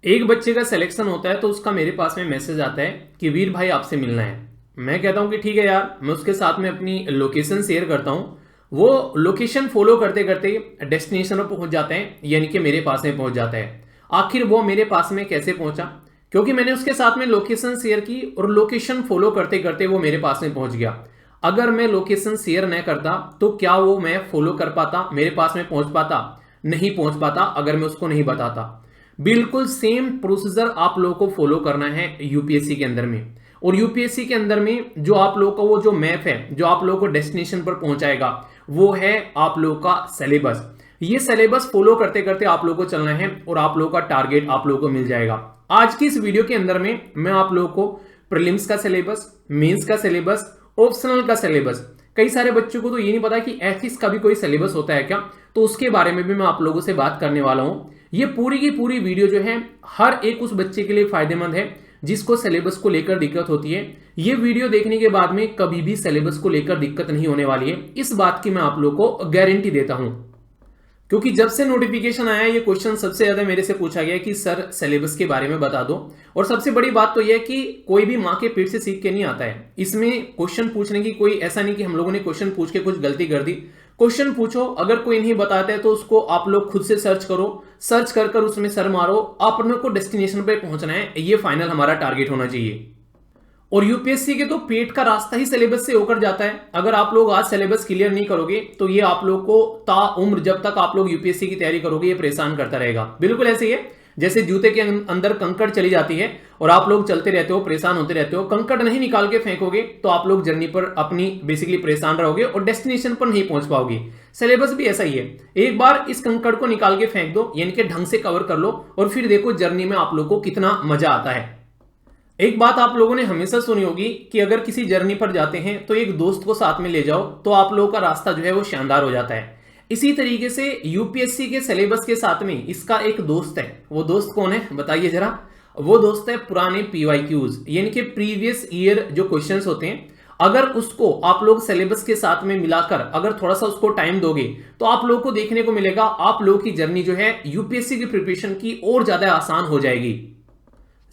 एक बच्चे का सिलेक्शन होता है तो उसका मेरे पास में मैसेज आता है कि वीर भाई आपसे मिलना है। मैं कहता हूं कि ठीक है यार, मैं उसके साथ में अपनी लोकेशन शेयर करता हूं। वो लोकेशन फॉलो करते करते डेस्टिनेशन पर पहुंच जाते हैं, यानी कि मेरे पास में पहुंच जाता है। आखिर वो मेरे पास में कैसे पहुंचा? क्योंकि मैंने उसके साथ में लोकेशन शेयर की और लोकेशन फॉलो करते करते वो मेरे पास में पहुंच गया। अगर मैं लोकेशन शेयर न करता तो क्या वो मैं फॉलो कर पाता, मेरे पास में पहुंच पाता? नहीं पहुंच पाता अगर मैं उसको नहीं बताता। बिल्कुल सेम प्रोसीजर आप लोगों को फॉलो करना है यूपीएससी के अंदर में। और यूपीएससी के अंदर में जो आप लोगों का वो जो मैप है जो आप लोगों को डेस्टिनेशन पर पहुंचाएगा वो है आप लोगों का सिलेबस। ये सिलेबस फॉलो करते करते आप लोगों को चलना है और आप लोगों का टारगेट आप लोगों को मिल जाएगा। आज की इस वीडियो के अंदर में मैं आप लोगों को प्रीलिम्स का सिलेबस, मेंस का सिलेबस, ऑप्शनल का सिलेबस, कई सारे बच्चों को तो ये नहीं पता कि एथिक्स का भी कोई सिलेबस होता है क्या, तो उसके बारे में भी मैं आप लोगों से बात करने वाला हूं। ये पूरी की पूरी वीडियो जो है हर एक उस बच्चे के लिए फायदेमंद है जिसको सिलेबस को लेकर दिक्कत होती है। ये वीडियो देखने के बाद में कभी भी सिलेबस को लेकर दिक्कत नहीं होने वाली है, इस बात की मैं आप लोगों को गारंटी देता हूं। क्योंकि जब से नोटिफिकेशन आया ये क्वेश्चन सबसे ज्यादा मेरे से पूछा गया कि सर सिलेबस के बारे में बता दो। और सबसे बड़ी बात तो यह कि कोई भी माँ के पेट से सीख के नहीं आता है। इसमें क्वेश्चन पूछने की कोई ऐसा नहीं कि हम लोगों ने क्वेश्चन पूछ के कुछ गलती कर दी। क्वेश्चन पूछो, अगर कोई नहीं बताता है तो उसको आप लोग खुद से सर्च करो, सर्च कर कर उसमें सर मारो, अपने को डेस्टिनेशन पे पहुंचना है, ये फाइनल हमारा टारगेट होना चाहिए। और यूपीएससी के तो पेट का रास्ता ही सिलेबस से होकर जाता है। अगर आप लोग आज सिलेबस क्लियर नहीं करोगे तो ये आप लोग को ताउम्र जब तक आप लोग यूपीएससी की तैयारी करोगे ये परेशान करता रहेगा। बिल्कुल ऐसे ही है जैसे जूते के अंदर कंकड़ चली जाती है और आप लोग चलते रहते हो, परेशान होते रहते हो। कंकड़ नहीं निकाल के फेंकोगे तो आप लोग जर्नी पर अपनी बेसिकली परेशान रहोगे और डेस्टिनेशन पर नहीं पहुंच पाओगे। सिलेबस भी ऐसा ही है, एक बार इस कंकड़ को निकाल के फेंक दो, यानी कि ढंग से कवर कर लो और फिर देखो जर्नी में आप लोग को कितना मजा आता है। एक बात आप लोगों ने हमेशा सुनी होगी कि अगर किसी जर्नी पर जाते हैं तो एक दोस्त को साथ में ले जाओ तो आप लोगों का रास्ता जो है वो शानदार हो जाता है। इसी तरीके से यूपीएससी के सिलेबस के साथ में इसका एक दोस्त है। वो दोस्त कौन है बताइए जरा? वो दोस्त है पुराने पीवाईक्यूज, यानी कि प्रीवियस ईयर जो क्वेश्चंस होते हैं। अगर उसको आप लोग सिलेबस के साथ में मिलाकर अगर थोड़ा सा उसको टाइम दोगे तो आप लोगों को देखने को मिलेगा आप लोगों की जर्नी जो है यूपीएससी की प्रिपरेशन की और ज्यादा आसान हो जाएगी।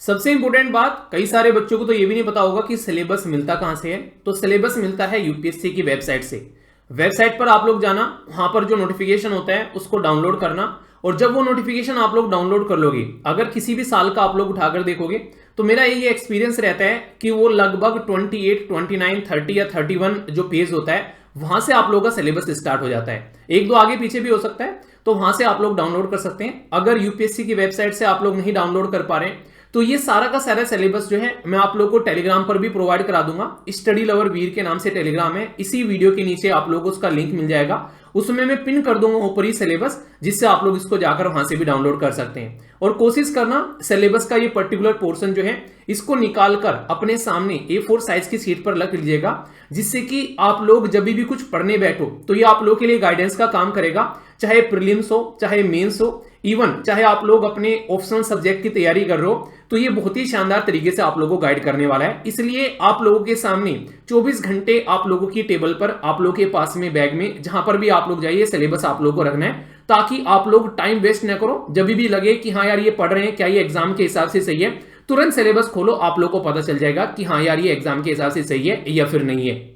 सबसे इंपॉर्टेंट बात, कई सारे बच्चों को तो ये भी नहीं पता होगा कि सिलेबस मिलता कहां से है। तो सिलेबस मिलता है यूपीएससी की वेबसाइट से। वेबसाइट पर आप लोग जाना, वहां पर जो नोटिफिकेशन होता है उसको डाउनलोड करना और जब वो नोटिफिकेशन आप लोग डाउनलोड कर लोगे, अगर किसी भी साल का आप लोग उठाकर देखोगे तो मेरा ये एक्सपीरियंस रहता है कि वो लगभग 28, 29, 30 या 31 जो पेज होता है वहां से आप लोगों का सिलेबस स्टार्ट हो जाता है। एक दो आगे पीछे भी हो सकता है, तो वहां से आप लोग डाउनलोड कर सकते हैं। अगर यूपीएससी की वेबसाइट से आप लोग नहीं डाउनलोड कर पा रहे हैं तो ये सारा का सारा सिलेबस जो है मैं आप लोगों को टेलीग्राम पर भी प्रोवाइड करा दूंगा। स्टडी लवर वीर के नाम से टेलीग्राम है, इसी वीडियो के नीचे आप लोगों को उसका लिंक मिल जाएगा। उसमें मैं पिन कर दूंगा ऊपर ही सिलेबस, जिससे आप लोग इसको जाकर वहां से भी डाउनलोड कर सकते हैं। और कोशिश करना सिलेबस का ये पर्टिकुलर पोर्शन जो है इसको निकालकर अपने सामने A4 साइज की शीट पर रख लीजिएगा, जिससे कि आप लोग जब भी कुछ पढ़ने बैठो तो ये आप लोगों के लिए गाइडेंस का काम करेगा। चाहे प्रीलिम्स हो, चाहे मेंस हो, इवन चाहे आप लोग अपने ऑप्शनल सब्जेक्ट की तैयारी कर रहे हो, तो ये बहुत ही शानदार तरीके से आप लोगों को गाइड करने वाला है। इसलिए आप लोगों के सामने 24 घंटे आप लोगों की टेबल पर, आप लोगों के पास में बैग में, जहां पर भी आप लोग जाइए सिलेबस आप लोगों को रखना है, ताकि आप लोग टाइम वेस्ट ना करो। जब भी लगे कि हाँ यार ये पढ़ रहे हैं, क्या ये एग्जाम के हिसाब से सही है, तुरंत सिलेबस खोलो, आप लोग को पता चल जाएगा कि हाँ यार ये एग्जाम के हिसाब से सही है या फिर नहीं है।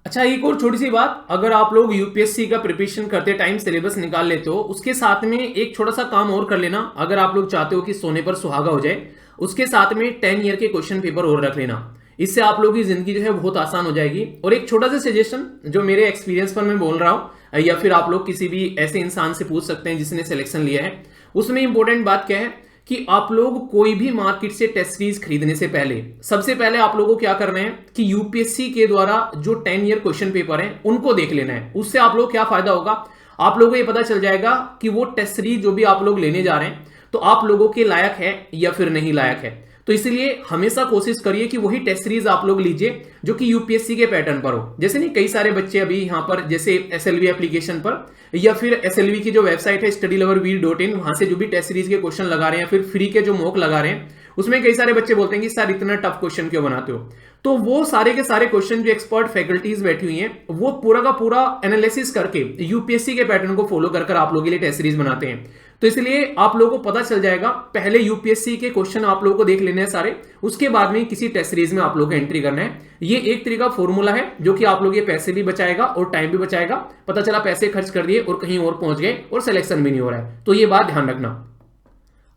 अच्छा, एक और छोटी सी बात, अगर आप लोग यूपीएससी का प्रिपरेशन करते टाइम सिलेबस निकाल लेते हो, उसके साथ में एक छोटा सा काम और कर लेना। अगर आप लोग चाहते हो कि सोने पर सुहागा हो जाए, उसके साथ में 10 ईयर के क्वेश्चन पेपर और रख लेना। इससे आप लोगों की जिंदगी जो है बहुत आसान हो जाएगी। और एक छोटा सा सजेशन जो मेरे एक्सपीरियंस पर मैं बोल रहा हूं, या फिर आप लोग किसी भी ऐसे इंसान से पूछ सकते हैं जिसने सिलेक्शन लिया है। उसमें इंपॉर्टेंट बात क्या है कि आप लोग कोई भी मार्केट से टेस्ट सीरीज खरीदने से पहले सबसे पहले आप लोगों को क्या करना है कि यूपीएससी के द्वारा जो 10 ईयर क्वेश्चन पेपर हैं उनको देख लेना है। उससे आप लोग क्या फायदा होगा, आप लोगों को ये पता चल जाएगा कि वो टेस्ट सीरीज जो भी आप लोग लेने जा रहे हैं तो आप लोगों के लायक है या फिर नहीं लायक है। तो इसलिए हमेशा कोशिश करिए कि वही टेस्ट सीरीज आप लोग लीजिए जो कि यूपीएससी के पैटर्न पर हो। जैसे नहीं, कई सारे बच्चे अभी यहां पर जैसे एसएलवी एप्लीकेशन पर या फिर एसएलवी की जो वेबसाइट है studyloverveer.in, वहां से जो भी टेस्ट सीरीज के क्वेश्चन लगा रहे हैं, फिर फ्री के जो मॉक लगा रहे हैं, उसमें कई सारे बच्चे बोलते हैं कि सर इतना टफ क्वेश्चन क्यों बनाते हो। तो वो सारे के सारे क्वेश्चन जो एक्सपर्ट फैकल्टीज बैठी हुई हैं वो पूरा का पूरा एनालिसिस करके यूपीएससी के पैटर्न को फॉलो कर आप लोगों के लिए टेस्ट सीरीज बनाते हैं। तो इसलिए आप लोगों को पता चल जाएगा, पहले यूपीएससी के क्वेश्चन आप लोगों को देख लेने हैं सारे, उसके बाद में किसी टेस्ट सीरीज में आप लोगों को एंट्री करना है। ये एक तरीका फॉर्मूला है जो कि आप लोग ये पैसे भी बचाएगा और टाइम भी बचाएगा। पता चला पैसे खर्च कर दिए और कहीं और पहुंच गए और सिलेक्शन भी नहीं हो रहा है, तो ये बात ध्यान रखना।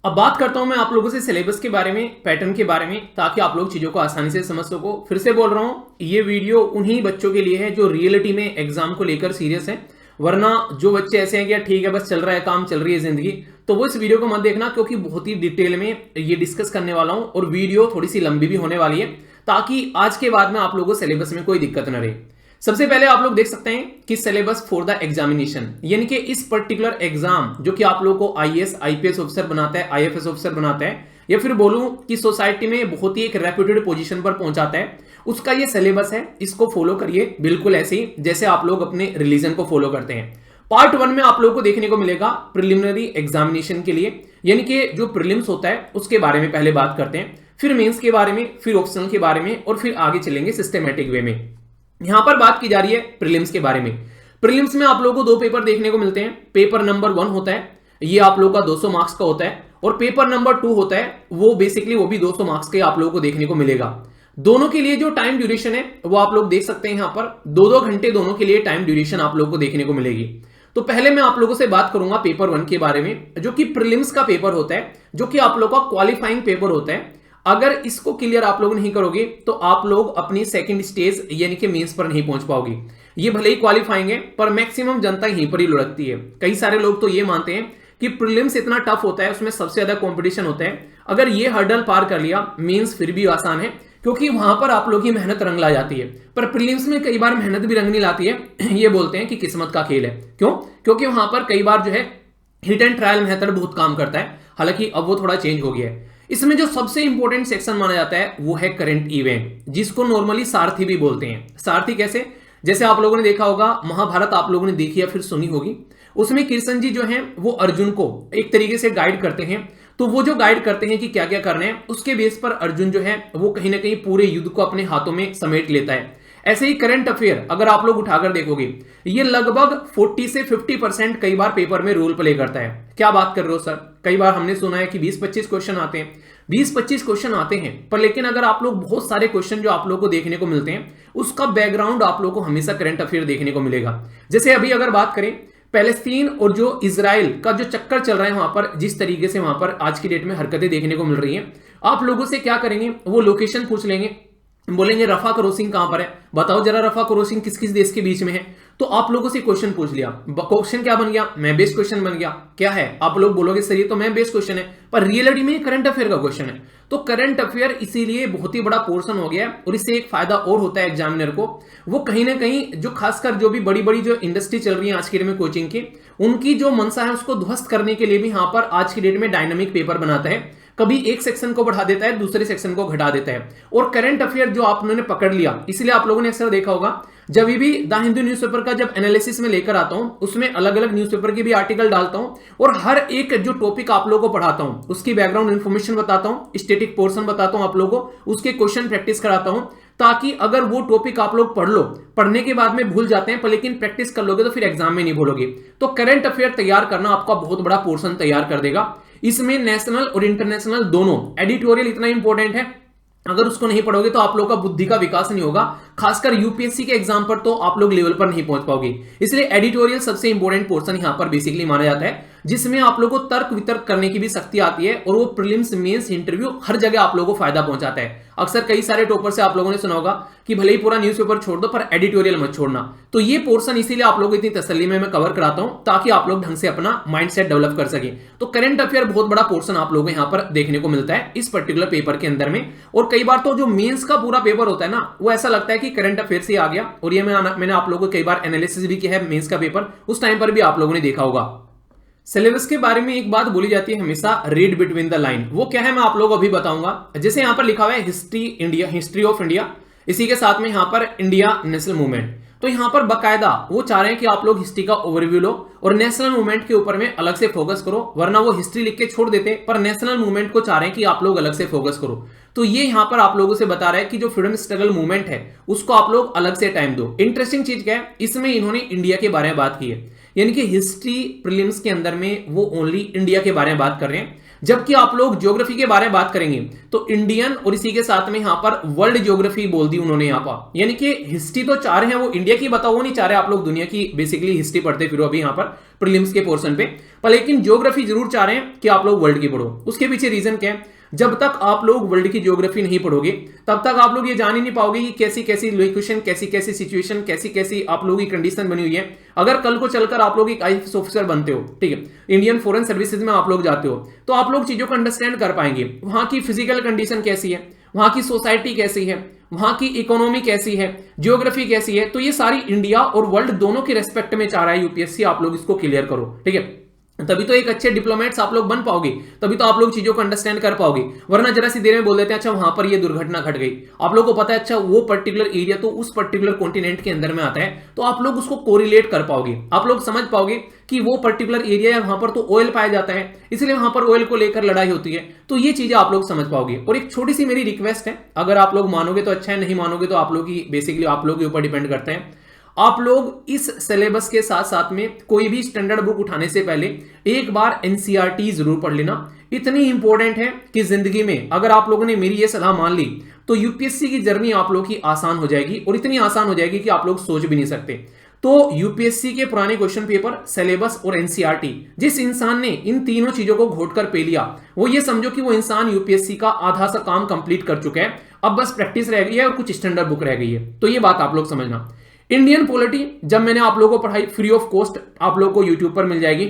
अब बात करता हूं मैं आप लोगों से सिलेबस के बारे में, पैटर्न के बारे में, ताकि आप लोग चीजों को आसानी से समझ सको। फिर से बोल रहा हूं, ये वीडियो उन्हीं बच्चों के लिए है जो रियलिटी में एग्जाम को लेकर सीरियस है, वरना जो बच्चे ऐसे हैं कि ठीक है बस चल रहा है काम, चल रही है जिंदगी, तो वो इस वीडियो को मत देखना, क्योंकि बहुत ही डिटेल में ये डिस्कस करने वाला हूं और वीडियो थोड़ी सी लंबी भी होने वाली है, ताकि आज के बाद में आप लोगों को सिलेबस में कोई दिक्कत न रहे। सबसे पहले आप लोग देख सकते हैं कि सिलेबस फॉर द एग्जामिनेशन, यानी कि इस पर्टिकुलर एग्जाम जो कि आप लोगों को आईएएस आईपीएस ऑफिसर बनाता है, आईएफएस ऑफिसर बनाता है, या फिर बोलूं कि सोसाइटी में बहुत ही एक रेप्यूटेड पोजीशन पर पहुंचाता है, उसका ये सिलेबस है। इसको फॉलो करिए बिल्कुल ऐसे ही जैसे आप लोग अपने रिलीजन को फॉलो करते हैं। पार्ट 1 में आप लोगों को देखने को मिलेगा प्रिलिमिनरी एग्जामिनेशन के लिए, यानी कि जो प्रीलिम्स होता है उसके बारे में पहले बात करते हैं, फिर मेंस के बारे में, फिर ऑप्शनल के बारे में, और फिर आगे चलेंगे सिस्टमैटिक वे में। यहां पर बात की जा रही है प्रीलिम्स के बारे में। प्रीलिम्स में आप लोगों को 2 पेपर देखने को मिलते हैं। पेपर नंबर 1 होता है, ये आप लोगों का 200 मार्क्स का होता है, और पेपर नंबर 2 होता है, वो बेसिकली वो भी 200 मार्क्स के आप लोगों को देखने को मिलेगा। दोनों के लिए जो टाइम ड्यूरेशन है वो आप लोग देख सकते हैं, यहां पर 2-2 घंटे दोनों के लिए टाइम ड्यूरेशन आप लोगों को देखने को मिलेगी। तो पहले मैं आप लोगों से बात करूंगा पेपर 1 के बारे में, जो कि प्रीलिम्स का पेपर होता है, जो कि आप लोगों का क्वालिफाइंग पेपर होता है। अगर इसको क्लियर आप लोग नहीं करोगे तो आप लोग अपनी सेकंड स्टेज यानी कि मेंस पर नहीं पहुंच पाओगे। ये भले ही क्वालिफाइंग है, पर मैक्सिमम जनता यहीं पर ही लुढ़कती है। कई सारे लोग तो ये मानते हैं कि प्रीलिम्स इतना टफ होता है, उसमें सबसे ज्यादा कंपटीशन होता है, अगर ये हर्डल पार कर लिया मेंस फिर भी आसान है, क्योंकि वहां पर आप लोग की मेहनत रंग ला जाती है। पर प्रीलिम्स में कई बार मेहनत भी रंग नहीं लाती है। ये बोलते हैं कि किस्मत का खेल है। क्यों? क्योंकि वहां पर कई बार जो है हिट एंड ट्रायल मेथड बहुत काम करता है, हालांकि अब वो थोड़ा चेंज हो गया है। इसमें जो सबसे इंपॉर्टेंट सेक्शन माना जाता है वो है करंट इवेंट, जिसको नॉर्मली सारथी भी बोलते हैं। सारथी कैसे? जैसे आप लोगों ने देखा होगा महाभारत, आप लोगों ने देखी या फिर सुनी होगी, उसमें कृष्ण जी जो हैं वो अर्जुन को एक तरीके से गाइड करते हैं। तो वो जो गाइड करते हैं कि क्या क्या करना है, उसके बेस पर अर्जुन जो है वो कहीं ना कहीं पूरे युद्ध को अपने हाथों में समेट लेता है। ऐसे ही करंट अफेयर अगर आप लोग उठाकर देखोगे, ये लगभग 40 से 50% कई बार पेपर में रोल प्ले करता है। क्या बात कर रहे हो सर? कई बार हमने सुना है कि 20-25 क्वेश्चन आते हैं, 20-25 क्वेश्चन आते हैं, पर लेकिन अगर आप लोग बहुत सारे क्वेश्चन जो आप लोग को देखने को मिलते हैं, उसका बैकग्राउंड आप लोग को हमेशा करंट अफेयर देखने को मिलेगा। जैसे अभी अगर बात करें पैलेस्तीन और जो इजराइल का जो चक्कर चल रहा है, वहां पर जिस तरीके से वहां पर आज की डेट में हरकतें देखने को मिल रही हैं, आप लोगों से क्या करेंगे, वो लोकेशन पूछ लेंगे, बोलेंगे रफा क्रॉसिंग कहां पर है, बताओ जरा रफा क्रॉसिंग किस किस देश के बीच में है। तो आप लोगों से क्वेश्चन पूछ लिया, क्वेश्चन क्या बन गया? मैं बेस्ड क्वेश्चन बन गया। क्या है? आप लोग बोलोगे सर ये तो मैं बेस्ड क्वेश्चन है, पर रियलिटी में करंट अफेयर का क्वेश्चन है। तो करंट अफेयर इसीलिए बहुत ही बड़ा पोर्शन हो गया है, और इससे एक फायदा और होता है एग्जामिनर को, वो कहीं ना कहीं जो खासकर जो भी बड़ी बड़ी जो इंडस्ट्री चल रही है आज की डेट में कोचिंग की, उनकी जो मंशा है उसको ध्वस्त करने के लिए भी यहाँ पर आज की डेट में डायनामिक पेपर बनाता है। कभी एक सेक्शन को बढ़ा देता है, दूसरे सेक्शन को घटा देता है। और करंट अफेयर जो आपने पकड़ लिया, इसलिए आप लोगों ने अक्सर देखा होगा जब भी द हिंदू न्यूज़पेपर का जब एनालिसिस में लेकर आता हूं, उसमें अलग अलग न्यूज़पेपर के भी आर्टिकल डालता हूं, और हर एक जो टॉपिक आप लोगों को पढ़ाता हूं उसकी बैकग्राउंड इंफॉर्मेशन बताता हूं, स्टैटिक पोर्शन बताता हूं आप लोगों को, उसके क्वेश्चन प्रैक्टिस कराता हूं, ताकि अगर वो टॉपिक आप लोग पढ़ लो, पढ़ने के बाद में भूल जाते हैं, पर लेकिन प्रैक्टिस कर लोगे तो फिर एग्जाम में नहीं भूलोगे। तो करंट अफेयर तैयार करना आपका बहुत बड़ा पोर्शन तैयार कर देगा। इसमें नेशनल और इंटरनेशनल दोनों, एडिटोरियल इतना इंपॉर्टेंट है, अगर उसको नहीं पढ़ोगे तो आप लोग का बुद्धि का विकास नहीं होगा, खासकर यूपीएससी के एग्जाम पर तो आप लोग लेवल पर नहीं पहुंच पाओगे। इसलिए एडिटोरियल सबसे इंपॉर्टेंट पोर्शन यहां पर बेसिकली माना जाता है, जिसमें आप लोगों को तर्क वितर्क करने की भी शक्ति आती है, और वो प्रीलिम्स मेंस इंटरव्यू हर जगह आप लोगों को फायदा पहुंचाता है। अक्सर कई सारे टॉपर से आप लोगों ने सुना होगा कि भले ही पूरा न्यूज़पेपर छोड़ दो पर एडिटोरियल मत छोड़ना। तो ये पोर्शन इसीलिए आप लोगों को इतनी तसल्ली में मैं कवर कराता हूं, ताकि आप लोग ढंग से अपना माइंडसेट डेवलप कर सके। तो करंट अफेयर बहुत बड़ा पोर्शन आप लोगों को यहां पर देखने को मिलता है इस पर्टिकुलर पेपर के अंदर में। और कई बार तो जो मेंस का पूरा पेपर होता है ना, वो ऐसा लगता है कि करंट अफेयर से आ गया, और ये मैंने आप लोगों को कई बार एनालिसिस भी किया है मेंस का पेपर, उस टाइम पर भी आप लोगों ने देखा होगा। सिलेबस के बारे में एक बात बोली जाती है हमेशा, रीड बिटवीन द लाइन। वो क्या है मैं आप लोगों को अभी बताऊंगा। जैसे यहां पर लिखा हुआ है history India, history of India, इसी के साथ में यहां पर इंडिया नेशनल मूवमेंट। तो यहां पर बकायदा वो चाह रहे हैं कि आप लोग हिस्ट्री का ओवरव्यू लो और नेशनल मूवमेंट के ऊपर में अलग से फोकस करो, वरना वो हिस्ट्री लिख के छोड़ देते, पर नेशनल मूवमेंट को चाह रहे हैं कि आप लोग अलग से फोकस करो। तो ये यहां पर आप लोगों से बता रहा है कि जो फ्रीडम स्ट्रगल मूवमेंट है उसको आप लोग अलग से टाइम दो। इंटरेस्टिंग चीज क्या है, इसमें इन्होंने इंडिया के बारे में बात की है यानी कि हिस्ट्री प्रीलिम्स के अंदर में वो ओनली इंडिया के बारे में बात कर रहे हैं, जबकि आप लोग ज्योग्राफी के बारे में बात करेंगे तो इंडियन और इसी के साथ में यहां पर वर्ल्ड ज्योग्राफी बोल दी उन्होंने यहां पर। यानी कि हिस्ट्री तो चाह रहे हैं वो इंडिया की, बताओ वो नहीं चाह रहे आप लोग दुनिया की बेसिकली हिस्ट्री पढ़ते फिर अभी यहां पर प्रीलिम्स के पोर्शन पे, पर लेकिन ज्योग्राफी जरूर चाह रहे हैं कि आप लोग वर्ल्ड की पढ़ो। उसके पीछे रीजन क्या है, जब तक आप लोग वर्ल्ड की ज्योग्राफी नहीं पढ़ोगे तब तक आप लोग ये जान ही नहीं पाओगे कि कैसी कैसी लोकेशन, कैसी कैसी सिचुएशन, कैसी कैसी आप लोगों की कंडीशन बनी हुई है। अगर कल को चलकर आप लोग एक आईएएस ऑफिसर बनते हो, ठीक है, इंडियन फॉरेन सर्विसेज में आप लोग जाते हो, तो आप लोग चीजों को अंडरस्टैंड कर पाएंगे। वहां की फिजिकल कंडीशन कैसी है, वहां की सोसाइटी कैसी है, वहां की इकोनॉमी कैसी है, ज्योग्राफी कैसी है, तो ये सारी इंडिया और वर्ल्ड दोनों के रेस्पेक्ट में चाह रहा है यूपीएससी, आप लोग इसको क्लियर करो, ठीक है। तभी तो एक अच्छे डिप्लोमेट्स आप लोग बन पाओगे, तभी तो आप लोग चीजों को अंडरस्टैंड कर पाओगे। वरना जरा सी देर में बोल देते हैं अच्छा वहां पर ये दुर्घटना घट गई, आप लोग को पता है अच्छा वो पर्टिकुलर एरिया तो उस पर्टिकुलर कॉन्टिनेंट के अंदर में आता है, तो आप लोग उसको कोरिलेट कर पाओगे, आप लोग समझ पाओगे कि वो पर्टिकुलर एरिया है वहां पर तो ऑयल पाया जाता है, इसलिए वहां पर ऑयल को लेकर लड़ाई होती है। तो ये चीजें आप लोग समझ पाओगे। और एक छोटी सी मेरी रिक्वेस्ट है, अगर आप लोग मानोगे तो अच्छा है, नहीं मानोगे तो आप लोग की बेसिकली आप लोग के ऊपर डिपेंड करते हैं। आप लोग इस सिलेबस के साथ साथ में कोई भी स्टैंडर्ड बुक उठाने से पहले एक बार एनसीईआरटी जरूर पढ़ लेना। इतनी इंपॉर्टेंट है कि जिंदगी में अगर आप लोगों ने मेरी ये सलाह मान ली तो यूपीएससी की जर्नी आप लोगों की आसान हो जाएगी, और इतनी आसान हो जाएगी कि आप लोग सोच भी नहीं सकते। तो यूपीएससी के पुराने क्वेश्चन पेपर, सिलेबस और एनसीईआरटी, जिस इंसान ने इन तीनों चीजों को घोट कर पे लिया, वो ये समझो कि वो इंसान यूपीएससी का आधा सा काम कंप्लीट कर चुका है। अब बस प्रैक्टिस रह गई है और कुछ स्टैंडर्ड बुक रह गई है। तो ये बात आप लोग समझना। इंडियन पॉलिटी जब मैंने आप लोगों को पढ़ाई फ्री ऑफ कॉस्ट, आप लोगों को यूट्यूब पर मिल जाएगी,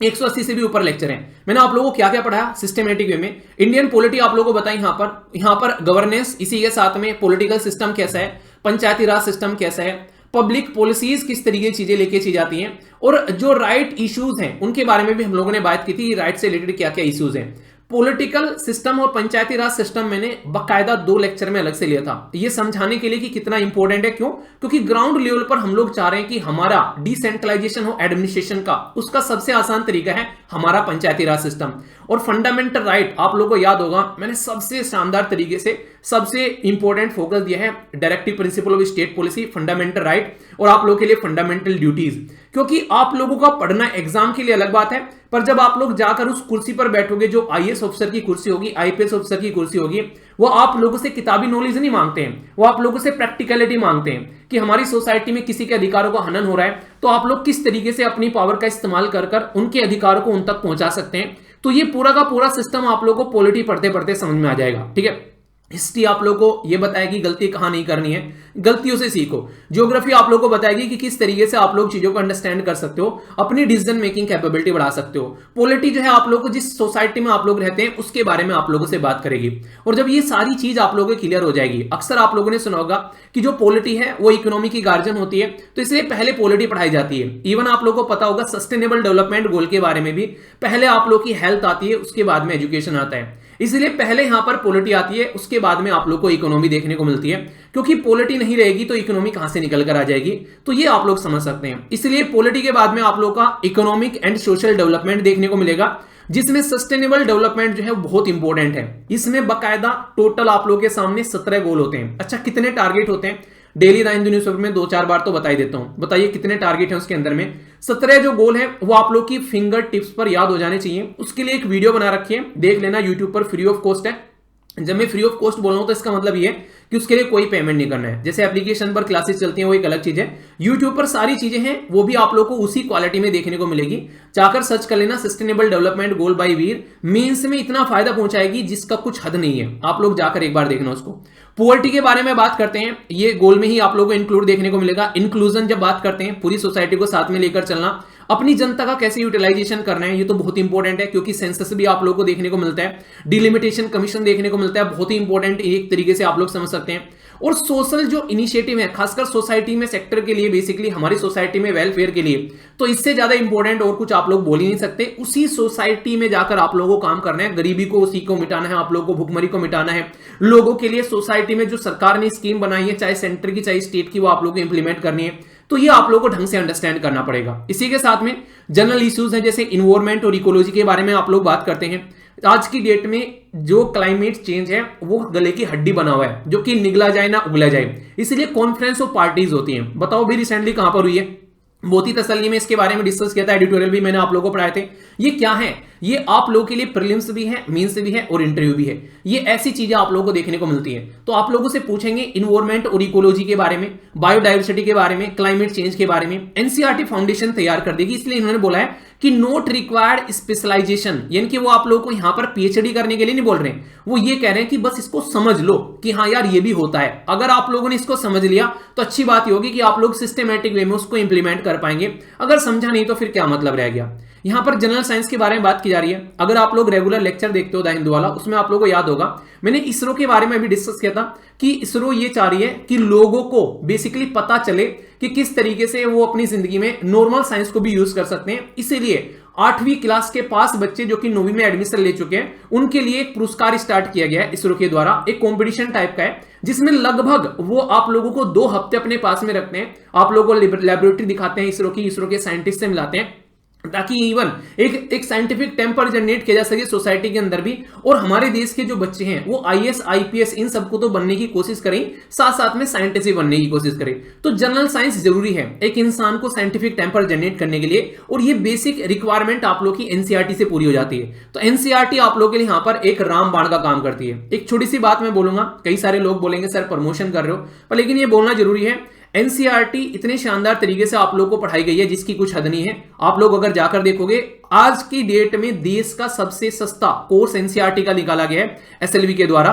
180 से भी ऊपर लेक्चर हैं। मैंने आप लोगों को क्या क्या पढ़ाया सिस्टमेटिक वे में। इंडियन पॉलिटी आप लोगों को बताई यहां पर गवर्नेंस, इसी के साथ में पॉलिटिकल सिस्टम कैसा है, पंचायती राज सिस्टम कैसा है, पब्लिक पॉलिसीज किस तरीके की चीजें लेके चली जाती हैं, और जो राइट इश्यूज हैं उनके बारे में भी हम लोगों ने बात की थी, राइट से रिलेटेड क्या क्या इश्यूज हैं। पॉलिटिकल सिस्टम और पंचायती राज सिस्टम मैंने बकायदा 2 लेक्चर में अलग से लिया था, ये समझाने के लिए कि कितना इंपॉर्टेंट है। क्यों? क्योंकि ग्राउंड लेवल पर हम लोग चाह रहे हैं कि हमारा डिसेंट्रलाइजेशन हो एडमिनिस्ट्रेशन का, उसका सबसे आसान तरीका है हमारा पंचायती राज सिस्टम। और फंडामेंटल राइट आप लोगों को याद होगा, मैंने सबसे शानदार तरीके से सबसे इंपॉर्टेंट फोकस दिया है directive principle of state policy, fundamental right, और आप लोगों के लिए फंडामेंटल ड्यूटीज। क्योंकि आप लोगों का पढ़ना एग्जाम के लिए अलग बात है, पर जब आप लोग जाकर उस कुर्सी पर बैठोगे, जो आईएएस ऑफिसर की कुर्सी होगी, आईपीएस ऑफिसर की कुर्सी होगी, वो आप लोगों से किताबी नॉलेज नहीं मांगते हैं, वो आप लोगों से प्रैक्टिकलिटी मांगते हैं कि हमारी सोसाइटी में किसी के अधिकारों का हनन हो रहा है तो आप लोग किस तरीके से अपनी पावर का इस्तेमाल कर उनके अधिकारों को उन तक पहुंचा सकते हैं। तो ये पूरा का पूरा सिस्टम आप लोगों को पॉलिटी पढ़ते पढ़ते समझ में आ जाएगा, ठीक है। हिस्ट्री आप लोगों को ये बताएगी गलती कहां नहीं करनी है, गलतियों से सीखो। ज्योग्राफी आप लोगों को बताएगी कि किस तरीके से आप लोग चीजों को अंडरस्टैंड कर सकते हो, अपनी डिसीजन मेकिंग कैपेबिलिटी बढ़ा सकते हो। पॉलिटी जो है आप लोगों को जिस सोसाइटी में आप लोग रहते हैं उसके बारे में आप लोगों से बात करेगी। और जब ये सारी चीज आप लोगों को क्लियर हो जाएगी, अक्सर आप लोगों ने सुना होगा कि जो पॉलिटी है वो इकोनॉमी की गार्जियन होती है, तो इसलिए पहले पॉलिटी पढ़ाई जाती है। इवन आप लोगों को पता होगा सस्टेनेबल डेवलपमेंट गोल के बारे में भी पहले आप लोग की हेल्थ आती है, उसके बाद में एजुकेशन आता है। इसलिए पहले यहां पर पॉलिटी आती है, उसके बाद में आप लोग को इकोनॉमी देखने को मिलती है। क्योंकि पॉलिटी नहीं रहेगी तो इकोनॉमी कहां से निकल कर आ जाएगी, तो ये आप लोग समझ सकते हैं। इसलिए पॉलिटी के बाद में आप लोग का इकोनॉमिक एंड सोशल डेवलपमेंट देखने को मिलेगा, जिसमें सस्टेनेबल डेवलपमेंट जो है वो बहुत इंपॉर्टेंट है। इसमें बकायदा टोटल आप लोगों के सामने 17 गोल होते हैं। अच्छा, कितने टारगेट होते हैं? डेली द हिंदू न्यूज़पेपर में 2-4 बार तो बता ही देता हूं। बताइए कितने टारगेट हैं उसके अंदर में? 17 जो गोल है वो आप लोग की फिंगर टिप्स पर याद हो जाने चाहिए। उसके लिए एक वीडियो बना रखी है, देख लेना, यूट्यूब पर फ्री ऑफ कॉस्ट है। जब मैं फ्री ऑफ कॉस्ट बोल रहा हूं तो इसका मतलब ये है कि उसके लिए कोई पेमेंट नहीं करना है। जैसे एप्लीकेशन पर क्लासेस चलती हैं वो एक अलग चीज है, यूट्यूब पर सारी चीजें हैं वो भी आप लोग को उसी क्वालिटी में देखने को मिलेगी। जाकर सर्च कर लेना sustainable development goal by Veer, means में इतना फायदा पहुंचाएगी जिसका कुछ हद नहीं है। आप लोग जाकर एक बार देखना उसको। पॉवर्टी के बारे में बात करते हैं, ये गोल में ही आप लोगों को इंक्लूड देखने को मिलेगा। इंक्लूजन जब बात करते हैं, पूरी सोसाइटी को साथ में लेकर चलना, अपनी जनता का कैसे यूटिलाइजेशन करना है, ये तो बहुत इंपॉर्टेंट है। क्योंकि सेंसस भी आप लोगों को देखने को मिलता है, डिलिमिटेशन कमीशन देखने को मिलता है, बहुत ही इंपॉर्टेंट एक तरीके से आप लोग समझ सकते हैं। और सोशल जो इनिशिएटिव है खासकर सोसाइटी में सेक्टर के लिए, बेसिकली हमारी सोसाइटी में वेलफेयर के लिए, तो इससे ज्यादा इंपॉर्टेंट और कुछ आप लोग बोल ही नहीं सकते। उसी सोसाइटी में जाकर आप लोगों को काम करना है, गरीबी को उसी को मिटाना है, आप लोगों को भुखमरी को मिटाना है। लोगों के लिए सोसाइटी में जो सरकार ने स्कीम बनाई है, चाहे सेंटर की चाहे स्टेट की, वो आप लोगों को इंप्लीमेंट करनी है। तो ये आप लोगों को ढंग से अंडरस्टैंड करना पड़ेगा। इसी के साथ में जनरल इश्यूज हैं, जैसे इन्वायरमेंट और इकोलॉजी के बारे में आप लोग बात करते हैं। आज की डेट में जो क्लाइमेट चेंज है वो गले की हड्डी बना हुआ है, जो कि निगला जाए ना उगला जाए। इसलिए कॉन्फ्रेंस ऑफ पार्टीज होती हैं। बताओ भी रिसेंटली कहां पर हुई है? बहुत ही तसल्ली में इसके बारे में डिस्कस किया था, एडिटोरियल भी मैंने आप लोगों को पढ़ाए थे। ये क्या है, ये आप लोगों के लिए प्रीलिम्स भी है, मेंस भी है और इंटरव्यू भी है। ये ऐसी चीजें आप लोगों को देखने को मिलती है। तो आप लोगों से पूछेंगे इन्वायरमेंट और इकोलॉजी के बारे में, बायोडाइवर्सिटी के बारे में, क्लाइमेट चेंज के बारे में। एनसीईआरटी फाउंडेशन तैयार कर देगी, इसलिए इन्होंने बोला है कि नोट रिक्वायर्ड स्पेशलाइजेशन, यानी कि वो आप लोगों को यहां पर पीएचडी करने के लिए नहीं बोल रहे हैं, वो ये कह रहे हैं कि बस इसको समझ लो कि हाँ यार ये भी होता है। अगर आप लोगों ने इसको समझ लिया तो अच्छी बात ये होगी कि आप लोग सिस्टमैटिक वे में उसको इंप्लीमेंट कर पाएंगे। अगर समझा नहीं तो फिर क्या मतलब रह गया। यहां पर जनरल साइंस के बारे में बात की जा रही है। अगर आप लोग रेगुलर लेक्चर देखते हो द हिंदू वाला, उसमें आप लोगों को याद होगा मैंने इसरो के बारे में भी डिस्कस किया था कि इसरो ये चाह रही है कि लोगों को बेसिकली पता चले कि किस तरीके से वो अपनी जिंदगी में नॉर्मल साइंस को भी यूज कर सकते हैं। इसीलिए 8वीं क्लास के पास बच्चे जो कि 9वीं में एडमिशन ले चुके हैं, उनके लिए एक पुरस्कार स्टार्ट किया गया है इसरो के द्वारा। एक कंपटीशन टाइप का है जिसमें लगभग वो आप लोगों को 2 हफ्ते अपने पास में रखते हैं, आप लोगों को लेबोरेटरी दिखाते हैं इसरो की, इसरो के साइंटिस्ट से मिलाते हैं, ताकि इवन एक साइंटिफिक टेम्पर जनरेट किया जा सके सोसाइटी के अंदर भी। और हमारे देश के जो बच्चे हैं वो आईएएस आईपीएस इन सबको तो बनने की कोशिश करें, साथ साथ में साइंटिस्ट भी बनने की कोशिश करें। तो जनरल साइंस जरूरी है एक इंसान को साइंटिफिक टेम्पर जनरेट करने के लिए, और ये बेसिक रिक्वायरमेंट आप लोग की एनसीईआरटी से पूरी हो जाती है। तो एनसीईआरटी आप लोग के लिए यहां पर एक रामबाण का काम करती है। एक छोटी सी बात मैं बोलूंगा, कई सारे लोग बोलेंगे सर प्रमोशन कर रहे हो, पर लेकिन ये बोलना जरूरी है। एनसीईआरटी इतने शानदार तरीके से आप लोगों को पढ़ाई गई है जिसकी कुछ हद नहीं है। आप लोग अगर जाकर देखोगे, आज की डेट में देश का सबसे सस्ता कोर्स एनसीईआरटी का निकाला गया है एसएलवी के द्वारा।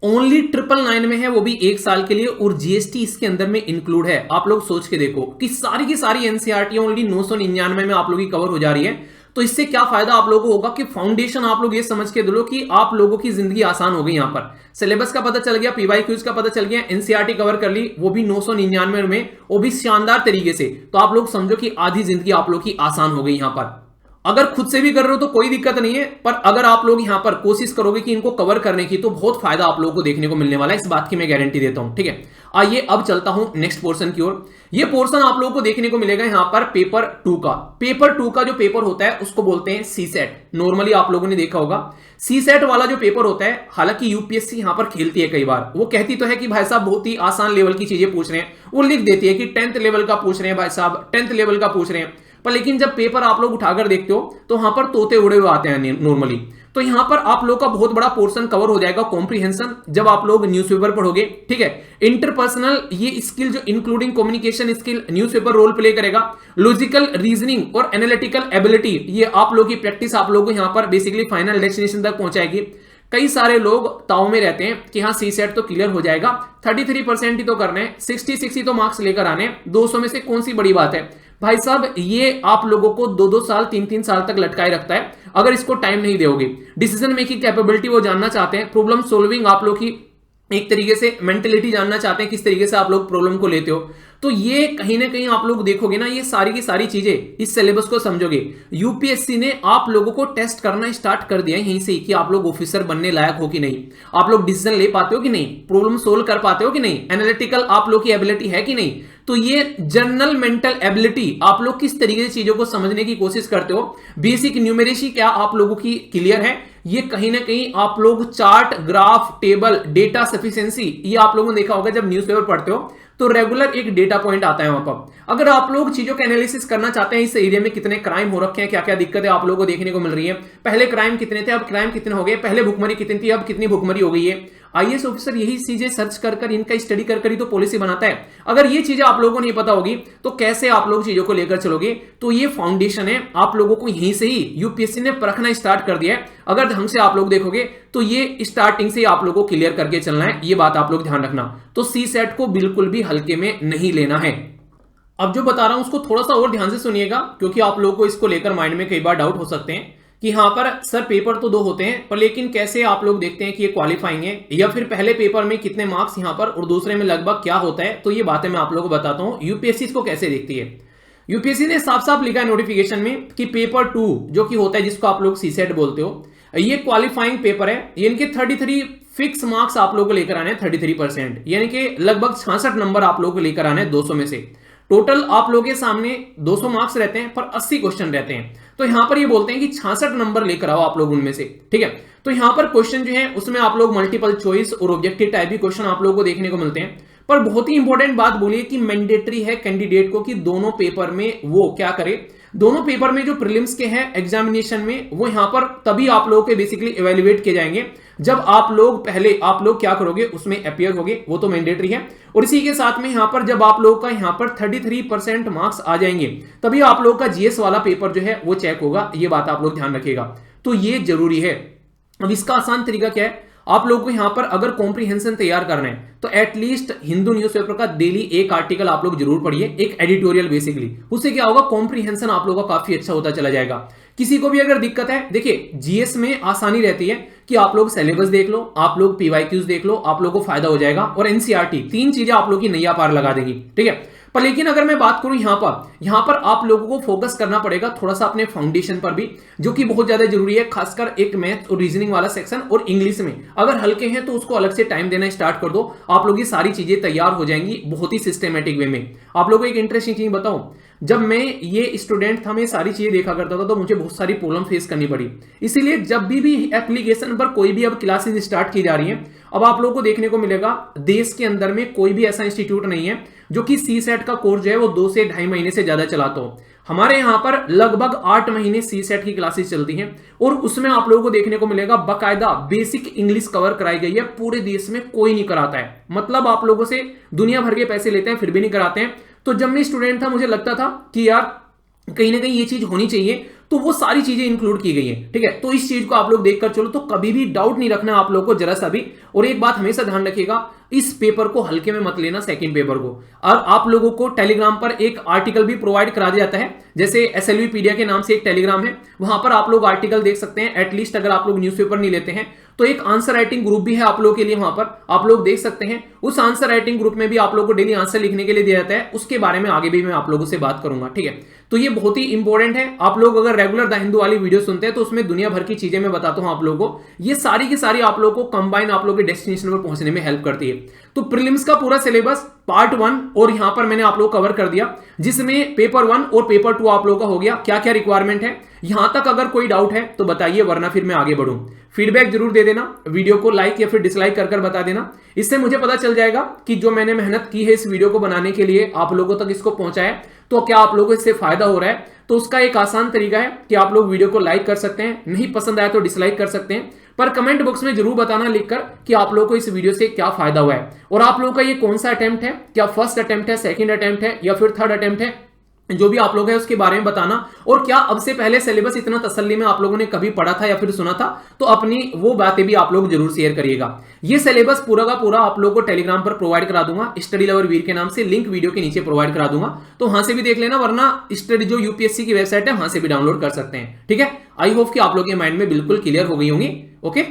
ओनली 999 में है, वो भी 1 साल के लिए, और जीएसटी इसके अंदर में इंक्लूड है। आप लोग सोच के देखो कि सारी की सारी एनसीईआरटी ओनली 999 में आप लोगों की कवर हो जा रही है। तो इससे क्या फायदा आप लोगों को होगा कि फाउंडेशन आप लोग ये समझ के दो कि आप लोगों की जिंदगी आसान हो गई। यहां पर सिलेबस का पता चल गया, पीवाईक्यूज का पता चल गया, एनसीईआरटी कवर कर ली, वो भी 999 में, वो भी शानदार तरीके से। तो आप लोग समझो कि आधी जिंदगी आप लोग की आसान हो गई यहां पर। अगर खुद से भी कर रहे हो तो कोई दिक्कत नहीं है, पर अगर आप लोग यहां पर कोशिश करोगे कि इनको कवर करने की, तो बहुत फायदा आप लोगों को देखने को मिलने वाला है, इस बात की मैं गारंटी देता हूं। ठीक है, आइए अब चलता हूं नेक्स्ट पोर्शन की ओर। ये पोर्शन आप लोगों को देखने को मिलेगा यहां पर पेपर 2 का। पेपर 2 का जो पेपर होता है उसको बोलते हैं सीसेट। नॉर्मली आप लोगों ने देखा होगा सीसेट वाला जो पेपर होता है, हालांकि यूपीएससी यहां पर खेलती है कई बार। वो कहती तो है कि भाई साहब बहुत ही आसान लेवल की चीजें पूछ रहे हैं, वो लिख देती है कि 10th लेवल का पूछ रहे हैं भाई साहब, 10th लेवल का पूछ रहे हैं। पर लेकिन जब पेपर आप लोग उठाकर देखते हो तो वहां पर तोते उड़े हुए आते हैं नॉर्मली। तो यहां पर आप लोग का बहुत बड़ा पोर्शन कवर हो जाएगा कॉम्प्रिहेंशन, जब आप लोग न्यूज़पेपर पढ़ोगे। ठीक है, इंटरपर्सनल ये स्किल जो including communication skill newspaper role play करेगा। लॉजिकल रीजनिंग और एनालिटिकल एबिलिटी, ये आप लोग की प्रैक्टिस आप लोग को यहां पर बेसिकली फाइनल डेस्टिनेशन तक पहुंचाएगी। कई सारे लोग ताव में रहते हैं कि हाँ सीसेट तो क्लियर हो जाएगा, 33% ही तो करना है, 66 ही तो मार्क्स लेकर आने, 200 में से कौन सी बड़ी बात है। भाई साहब ये आप लोगों को 2-2 साल 3-3 साल तक लटकाए रखता है अगर इसको टाइम नहीं दोगे। डिसीजन मेकिंग कैपेबिलिटी वो जानना चाहते हैं, प्रॉब्लम सॉल्विंग आप लोग की एक तरीके से मेंटेलिटी जानना चाहते हैं, किस तरीके से आप लोग प्रॉब्लम को लेते हो। तो ये कहीं ना कहीं आप लोग देखोगे ना, ये सारी की सारी चीजें इस सिलेबस को समझोगे। यूपीएससी ने आप लोगों को टेस्ट करना स्टार्ट कर दिया है यहीं से कि आप लोग ऑफिसर बनने लायक हो कि नहीं, आप लोग डिसीजन ले पाते हो कि नहीं, प्रॉब्लम सोल्व कर पाते हो कि नहीं, एनालिटिकल आप लोग की एबिलिटी है कि नहीं। तो ये जनरल मेंटल एबिलिटी, आप लोग किस तरीके से चीजों को समझने की कोशिश करते हो, बेसिक न्यूमेरेसी क्या आप लोगों की क्लियर है। ये कहीं ना कहीं आप लोग chart, graph, table, data sufficiency, ये आप लोगों ने देखा होगा जब न्यूज़पेपर पढ़ते हो तो रेगुलर एक डेटा पॉइंट आता है वहां पर। अगर आप लोग चीजों का एनालिसिस करना चाहते हैं, इस एरिया में कितने क्राइम हो रखे हैं, क्या क्या दिक्कतें आप लोगों को देखने को मिल रही है, पहले क्राइम कितने थे अब क्राइम कितने हो गए, पहले भुखमरी कितनी थी अब कितनी भुखमरी हो गई है, आईएएस ऑफिसर यही चीजें सर्च कर इनका स्टडी कर ही तो पॉलिसी बनाता है। अगर ये चीजें आप लोगों को नहीं पता होगी तो कैसे आप लोग चीजों को लेकर चलोगे। तो ये फाउंडेशन है, आप लोगों को यहीं से ही यूपीएससी ने परखना स्टार्ट कर दिया है। अगर ढंग से आप लोग देखोगे तो ये स्टार्टिंग से आप लोगों को क्लियर करके चलना है, ये बात आप लोग ध्यान रखना। तो सी सेट को बिल्कुल भी हल्के में नहीं लेना है। अब जो बता रहा हूं उसको थोड़ा सा और ध्यान से सुनिएगा, क्योंकि आप लोगों को इसको लेकर माइंड में कई बार डाउट हो सकते हैं कि यहां पर सर पेपर तो 2 होते हैं, पर लेकिन कैसे आप लोग देखते हैं कि ये क्वालिफाइंग है, या फिर पहले पेपर में कितने मार्क्स यहां पर और दूसरे में लगभग क्या होता है। तो ये बातें मैं आप लोगों को बताता हूं यूपीएससी इसको कैसे देखती है। यूपीएससी ने साफ साफ लिखा है नोटिफिकेशन में कि पेपर 2 जो कि होता है, जिसको आप लोग सीसेट बोलते हो, ये क्वालिफाइंग पेपर है। ये इनके 33 फिक्स मार्क्स आप लोगों को लेकर आने हैं, 33%, यानी कि लगभग 66 नंबर आप लोगों को लेकर आने हैं 200 में से। टोटल आप लोगों के सामने 200 मार्क्स रहते हैं पर 80 क्वेश्चन रहते हैं। तो यहां पर ये बोलते हैं कि 66 नंबर लेकर आओ आप लोग उनमें से। ठीक है, तो यहां पर क्वेश्चन जो है उसमें आप लोग मल्टीपल चॉइस और ऑब्जेक्टिव टाइप भी क्वेश्चन आप लोगों को देखने को मिलते हैं। पर बहुत ही इंपॉर्टेंट बात बोलिए कि मैंडेटरी है कैंडिडेट को कि दोनों पेपर में वो क्या करे, दोनों पेपर में जो प्रीलिम्स के हैं एग्जामिनेशन में, वो यहां पर तभी आप लोगों के बेसिकली इवेल्युएट किए जाएंगे जब आप लोग क्या करोगे, उसमें अपीयर होगे, वो तो मैंडेटरी है। और इसी के साथ में यहां पर जब आप लोग का यहां पर 33% मार्क्स आ जाएंगे तभी आप लोग का जीएस वाला पेपर जो है वो चेक होगा, ये बात आप लोग ध्यान रखिएगा, तो ये जरूरी है। अब इसका आसान तरीका क्या है, आप लोगों को यहां पर अगर कॉम्प्रिहेंशन तैयार करना है तो एटलीस्ट हिंदू न्यूज़पेपर का डेली एक आर्टिकल आप लोग जरूर पढ़िए, एक एडिटोरियल बेसिकली, उससे क्या होगा कॉम्प्रिहेंशन आप लोगों का काफी अच्छा होता चला जाएगा। किसी को भी अगर दिक्कत है, देखिए जीएस में आसानी रहती है कि आप लोग सिलेबस देख लो, आप लोग पीवाईक्यूज देख लो, आप लोगों को फायदा हो जाएगा, और एनसीईआरटी, तीन चीजें आप लोग की नैया पार लगा देगी, ठीक है। पर लेकिन अगर मैं बात करूं यहां पर आप लोगों को फोकस करना पड़ेगा थोड़ा सा अपने फाउंडेशन पर भी, जो कि बहुत ज्यादा जरूरी है, खासकर एक मैथ और रीजनिंग वाला सेक्शन, और इंग्लिश में अगर हल्के हैं तो उसको अलग से टाइम देना स्टार्ट कर दो, आप लोग की सारी चीजें तैयार हो जाएंगी बहुत ही सिस्टमेटिक वे में। आप लोगों को एक इंटरेस्टिंग चीज बताऊं, जब मैं ये स्टूडेंट था, मैं सारी चीजें देखा करता था, तो मुझे बहुत सारी प्रॉब्लम फेस करनी पड़ी। इसीलिए जब भी एप्लीकेशन पर कोई भी अब क्लासेस स्टार्ट की जा रही हैं, अब आप लोगों को देखने को मिलेगा देश के अंदर में कोई भी ऐसा इंस्टीट्यूट नहीं है जो कि सी सेट का कोर्स जो है वो 2 से 2.5 महीने से ज्यादा चलाता हो। हमारे यहां पर लगभग 8 महीने सी सेट की क्लासेस चलती हैं, और उसमें आप लोगों को देखने को मिलेगा बकायदा बेसिक इंग्लिश कवर कराई गई है, पूरे देश में कोई नहीं कराता है, मतलब आप लोगों से दुनिया भर के पैसे लेते हैं फिर भी नहीं कराते हैं। तो जब मैं स्टूडेंट था मुझे लगता था कि यार कहीं ना कहीं ये चीज होनी चाहिए, तो वो सारी चीजें इंक्लूड की गई हैं, ठीक है। तो इस चीज को आप लोग देखकर चलो, तो कभी भी डाउट नहीं रखना आप लोग को जरा सा भी। और एक बात हमेशा ध्यान रखिएगा, इस पेपर को हल्के में मत लेना, सेकंड पेपर को। और आप लोगों को टेलीग्राम पर एक आर्टिकल भी प्रोवाइड करा दिया जाता है, जैसे एसएलवीपीडिया के नाम से एक टेलीग्राम है, वहां पर आप लोग आर्टिकल देख सकते हैं। एटलीस्ट अगर आप लोग न्यूज़पेपर नहीं लेते हैं तो एक आंसर राइटिंग ग्रुप भी है आप लोगों के लिए, वहां पर आप लोग देख सकते हैं। उस आंसर राइटिंग ग्रुप में भी आप लोगों को डेली आंसर लिखने के लिए दिया जाता है, उसके बारे में आगे भी मैं आप लोगों से बात करूंगा, ठीक है। तो ये बहुत ही इंपॉर्टेंट है। आप लोग अगर रेगुलर द हिंदू वाली वीडियो सुनते हैं तो उसमें दुनिया भर की चीजें मैं बताता हूं आप लोगों को, ये सारी की सारी आप लोगों को कंबाइन आप लोगों के डेस्टिनेशन पर पहुंचने में हेल्प करती है। तो प्रीलिम्स का पूरा सिलेबस पार्ट 1 और यहां पर मैंने आप लोग कवर कर दिया, जिसमें पेपर 1 और पेपर 2 आप लोगों का हो गया। क्या क्या रिक्वायरमेंट है, यहां तक अगर कोई डाउट है तो बताइए, वरना फिर मैं आगे बढ़ूं। फीडबैक जरूर दे देना, वीडियो को लाइक या फिर डिसलाइक कर बता देना, इससे मुझे पता चल जाएगा कि जो मैंने मेहनत की है इस वीडियो को बनाने के लिए, आप लोगों तक इसको पहुंचाया, तो क्या आप लोगों को इससे फायदा हो रहा है। तो उसका एक आसान तरीका है कि आप लोग वीडियो को लाइक कर सकते हैं, नहीं पसंद आया तो डिसलाइक कर सकते हैं, पर कमेंट बॉक्स में जरूर बताना लिखकर कि आप लोगों को इस वीडियो से क्या फायदा हुआ है, और आप लोगों का ये कौन सा अटेम्प्ट है, क्या फर्स्ट अटेम्प्ट है, सेकंड अटेम्प्ट है या फिर थर्ड अटेम्प्ट है, जो भी आप लोग हैं उसके बारे में बताना। और क्या अब से पहले सिलेबस इतना तसल्ली में आप लोगों ने कभी पढ़ा था या फिर सुना था, तो अपनी वो बातें भी आप लोग जरूर शेयर करिएगा। ये सिलेबस पूरा का पूरा आप लोगों को टेलीग्राम पर प्रोवाइड करा दूंगा, स्टडी लवर वीर के नाम से, लिंक वीडियो के नीचे प्रोवाइड करा दूंगा, तो वहां से भी देख लेना, वरना स्टडी जो यूपीएससी की वेबसाइट है वहां से भी डाउनलोड कर सकते हैं, ठीक है। आई होप कि आप लोग के माइंड में बिल्कुल क्लियर हो गई होंगी, ओके।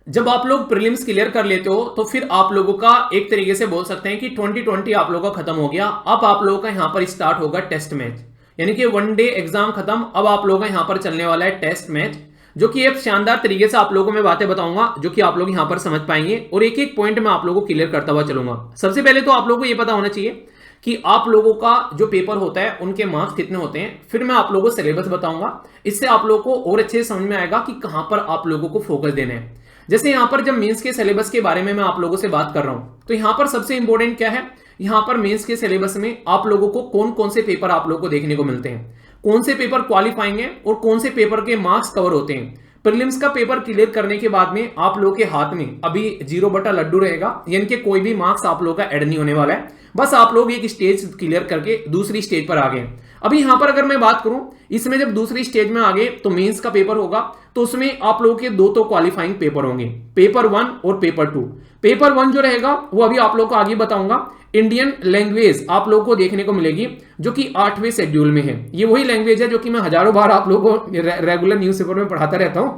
जब आप लोग प्रीलिम्स क्लियर कर लेते हो तो फिर आप लोगों का एक तरीके से बोल सकते हैं कि 2020 आप लोगों का खत्म हो गया। अब आप लोगों का यहां पर स्टार्ट होगा टेस्ट मैच, यानी कि 1 डे एग्जाम खत्म, अब आप लोगों का यहां पर चलने वाला है टेस्ट मैच, जो कि एक शानदार तरीके से आप लोगों को मैं बातें बताऊंगा जो कि आप लोग यहां पर समझ पाएंगे, और एक एक पॉइंट मैं आप लोगों को क्लियर करता हुआ चलूंगा। सबसे पहले तो आप लोगों को यह पता होना चाहिए कि आप लोगों का जो पेपर होता है उनके मार्क्स कितने होते हैं, फिर मैं आप लोगों को सिलेबस बताऊंगा, इससे आप लोगों को और अच्छे से समझ में आएगा कि कहां पर आप लोगों को फोकस देना है। जैसे यहां पर जब मेंस के सिलेबस के बारे में मैं आप लोगों से बात कर रहा हूं, तो यहां पर सबसे इंपॉर्टेंट क्या है, यहां पर मेंस के सिलेबस में आप लोगों को कौन कौन से पेपर आप लोगों को देखने को मिलते हैं, कौन से पेपर क्वालिफाइंग है और कौन से पेपर के मार्क्स कवर होते हैं। प्रीलिम्स का पेपर क्लियर करने के बाद में आप लोगों के हाथ में अभी 0 बटा लड्डू रहेगा, यानी कि कोई भी मार्क्स आप लोगों का ऐड नहीं होने वाला है, बस आप लोग एक स्टेज क्लियर करके दूसरी स्टेज पर आ गए। अभी यहां पर अगर मैं बात करूं, इसमें जब दूसरी स्टेज में आ गए तो मेंस का पेपर होगा, तो उसमें आप लोगों के 2 तो क्वालिफाइंग पेपर होंगे, पेपर 1 और पेपर 2। पेपर 1 जो रहेगा वो अभी आप लोगों को आगे बताऊंगा। इंडियन लैंग्वेज आप लोगों को देखने को मिलेगी, जो कि 8वें शेड्यूल में है। ये वही लैंग्वेज है जो कि मैं हजारों बार आप लोगों को रेगुलर न्यूज़पेपर में पढ़ाता रहता हूं,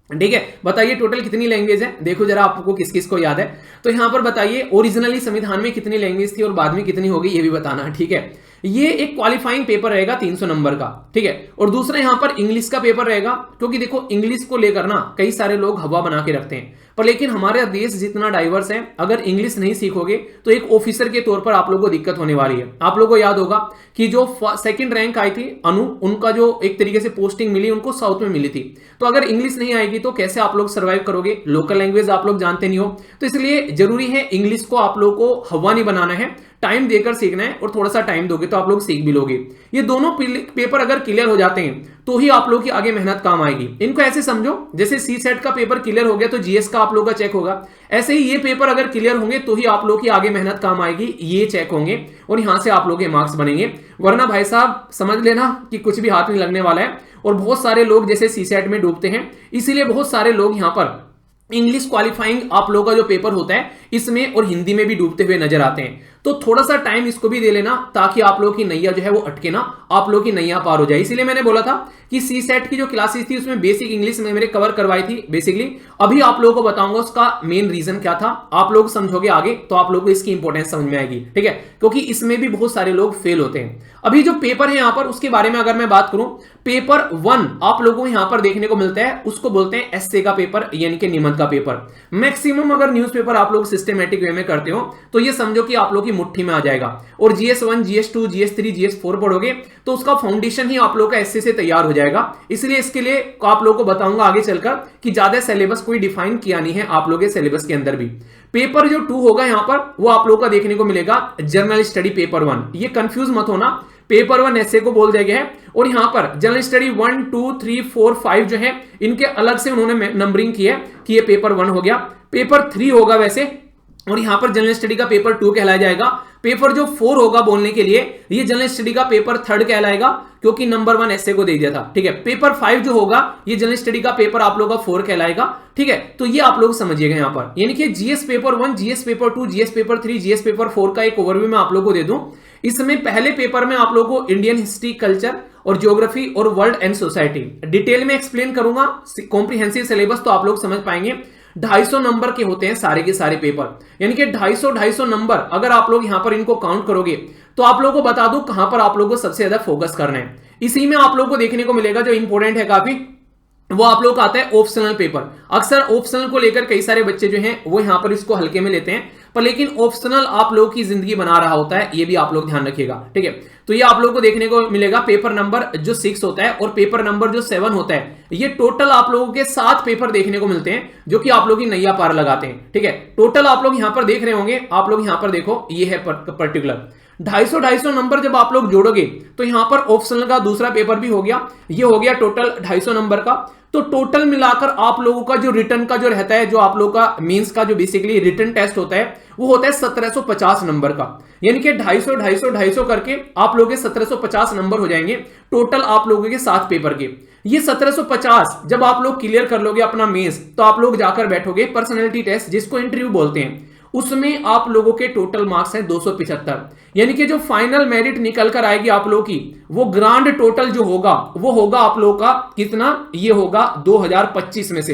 ठीक है। बताइए टोटल कितनी लैंग्वेज है, देखो जरा आपको किस किस को याद है। तो यहां पर बताइए ओरिजिनली संविधान में कितनी लैंग्वेज थी और बाद में कितनी होगी, ये भी बताना, ठीक है। ये एक क्वालिफाइंग पेपर रहेगा 300 नंबर का, ठीक है। और दूसरा यहां पर इंग्लिश का पेपर रहेगा, क्योंकि देखो इंग्लिश को लेकर ना कई सारे लोग हवा बना के रखते हैं, पर लेकिन हमारा देश जितना डाइवर्स है, अगर इंग्लिश नहीं सीखोगे तो एक ऑफिसर के तौर पर आप लोगों को दिक्कत होने वाली है। आप लोगों को याद होगा कि जो सेकंड रैंक आई थी अनु, उनका जो एक तरीके से पोस्टिंग मिली उनको साउथ में मिली थी। तो अगर इंग्लिश नहीं आएगी तो कैसे आप लोग सर्वाइव करोगे, लोकल लैंग्वेज आप लोग जानते नहीं हो। तो इसलिए जरूरी है इंग्लिश को आप लोग को हवा नहीं बनाना है, टाइम देकर सीखना है, और थोड़ा सा टाइम दोगे तो आप लोग सीख भी लोगे। ये दोनों पेपर अगर क्लियर हो जाते हैं तो ही आप लोग की आगे मेहनत काम आएगी। इनको ऐसे समझो जैसे सी सेट का पेपर क्लियर हो गया तो जीएस का आप लोग का चेक होगा, ऐसे ही ये पेपर अगर क्लियर होंगे तो ही आप लोग की आगे मेहनत काम आएगी, ये चेक होंगे और यहां से आप लोग के मार्क्स बनेंगे। वरना भाई साहब समझ लेना कि कुछ भी हाथ नहीं लगने वाला है। और बहुत सारे लोग जैसे सी सेट में डूबते हैं, इसीलिए बहुत सारे लोग यहां पर इंग्लिश क्वालिफाइंग आप लोगों का जो पेपर होता है इसमें और हिंदी में भी डूबते हुए नजर आते हैं। तो थोड़ा सा टाइम इसको भी दे लेना ताकि आप लोगों की नैया जो है वो अटके ना, आप लोगों की नैया पार हो जाए। इसीलिए मैंने बोला था कि सी सेट की जो क्लासेस थी उसमें बेसिक इंग्लिश में मेरे कवर करवाई थी बेसिकली। अभी आप लोगों को बताऊंगा उसका मेन रीजन क्या था, आप लोग समझोगे आगे तो आप लोगों को इसकी इंपॉर्टेंस समझ में आएगी, ठीक है, क्योंकि इसमें भी बहुत सारे लोग फेल होते हैं। अभी जो पेपर है यहां पर उसके बारे में अगर मैं बात करूं, पेपर 1 आप लोगों को यहां पर देखने को मिलता है, उसको बोलते हैं एसए का पेपर यानी कि निबंध का पेपर। मैक्सिमम अगर न्यूज़पेपर आप लोग सिस्टमैटिक वे में करते हो तो ये समझो कि आप लोग की मुट्ठी में आ जाएगा। और जीएस1, जीएस2, जीएस3, जीएस4 पढ़ोगे तो उसका फाउंडेशन ही आप लोग का एसए से तैयार हो जाएगा। इसलिए इसके लिए आप लोगों को बताऊंगा आगे चलकर कि ज्यादा सिलेबस कोई डिफाइन किया नहीं है आप लोगों के सिलेबस के अंदर भी। पेपर जो 2 होगा यहां पर वो आप लोगों का देखने को मिलेगा जर्नल स्टडी पेपर 1। ये कंफ्यूज मत होना, पेपर 1 एसए को बोल दिया गया है और यहां पर जनरल स्टडी 1, 2, 3, 4, 5 जो है इनके अलग से उन्होंने नंबरिंग की है कि ये पेपर 1 हो गया। पेपर 3 होगा वैसे, और यहां पर जनरल स्टडी का पेपर 2 कहलाया जाएगा। पेपर जो 4 होगा बोलने के लिए ये जनरल स्टडी का पेपर 3 कहलाएगा, क्योंकि नंबर 1 एसए को दे दिया था, ठीक है। पेपर 5 जो होगा ये जनरल स्टडी का पेपर आप लोगों का 4 कहलाएगा, ठीक है। तो ये आप लोग समझिएगा यहां पर, यानी कि GS paper 1, GS paper 2, GS paper 3, GS paper 4 का एक ओवरव्यू मैं आप लोगों को दे दूं। इसमें पहले पेपर में आप लोगों को इंडियन हिस्ट्री, कल्चर और ज्योग्राफी और वर्ल्ड एंड सोसाइटी डिटेल में एक्सप्लेन करूंगा। कॉम्प्रिहेंसिव सिलेबस तो आप लोग समझ पाएंगे। 250 नंबर के होते हैं सारे के सारे पेपर, यानी कि 250 नंबर अगर आप लोग यहां पर इनको काउंट करोगे तो आप लोगों को बता दूं कहां पर आप लोगों को सबसे ज्यादा फोकस करना है। इसी में आप लोगों को देखने को मिलेगा जो इंपॉर्टेंट है काफी, वो आप लोग आता है ऑप्शनल पेपर। अक्सर ऑप्शनल को लेकर कई सारे बच्चे जो हैं वो यहां पर इसको हल्के में लेते हैं, पर लेकिन ऑप्शनल आप लोगों की जिंदगी बना रहा होता है, ये भी आप लोग ध्यान रखिएगा, ठीक है। तो ये आप लोगों को देखने को मिलेगा पेपर नंबर जो 6 होता है और पेपर नंबर जो 7 होता है। ये टोटल आप लोगों के 7 पेपर देखने को मिलते हैं जो कि आप लोग की नैया पार लगाते हैं, ठीक है। टोटल आप लोग यहां पर देख रहे होंगे, आप लोग यहां पर देखो ये है पर्टिकुलर 250 नंबर जब आप लोग जोड़ोगे तो यहां पर ऑप्शनल का दूसरा पेपर भी हो गया, ये हो गया टोटल 250 नंबर का। तो टोटल मिलाकर आप लोगों का जो रिटर्न का जो रहता है, जो आप लोगों का मेंस का जो बेसिकली रिटर्न टेस्ट होता है वो होता है 1750 नंबर का, यानी कि 250 250 250 करके आप लोगों के 1750 नंबर हो जाएंगे टोटल आप लोगों के 7 पेपर के। ये 1750 जब आप लोग क्लियर कर लोगे अपना मेंस तो आप लोग जाकर बैठोगे पर्सनैलिटी टेस्ट जिसको इंटरव्यू बोलते हैं, उसमें आप लोगों के टोटल मार्क्स हैं 275, यानी कि जो फाइनल मेरिट निकल कर आएगी आप लोगों की वो ग्रांड टोटल जो होगा वो होगा आप लोगों का कितना, ये होगा 2025 में से।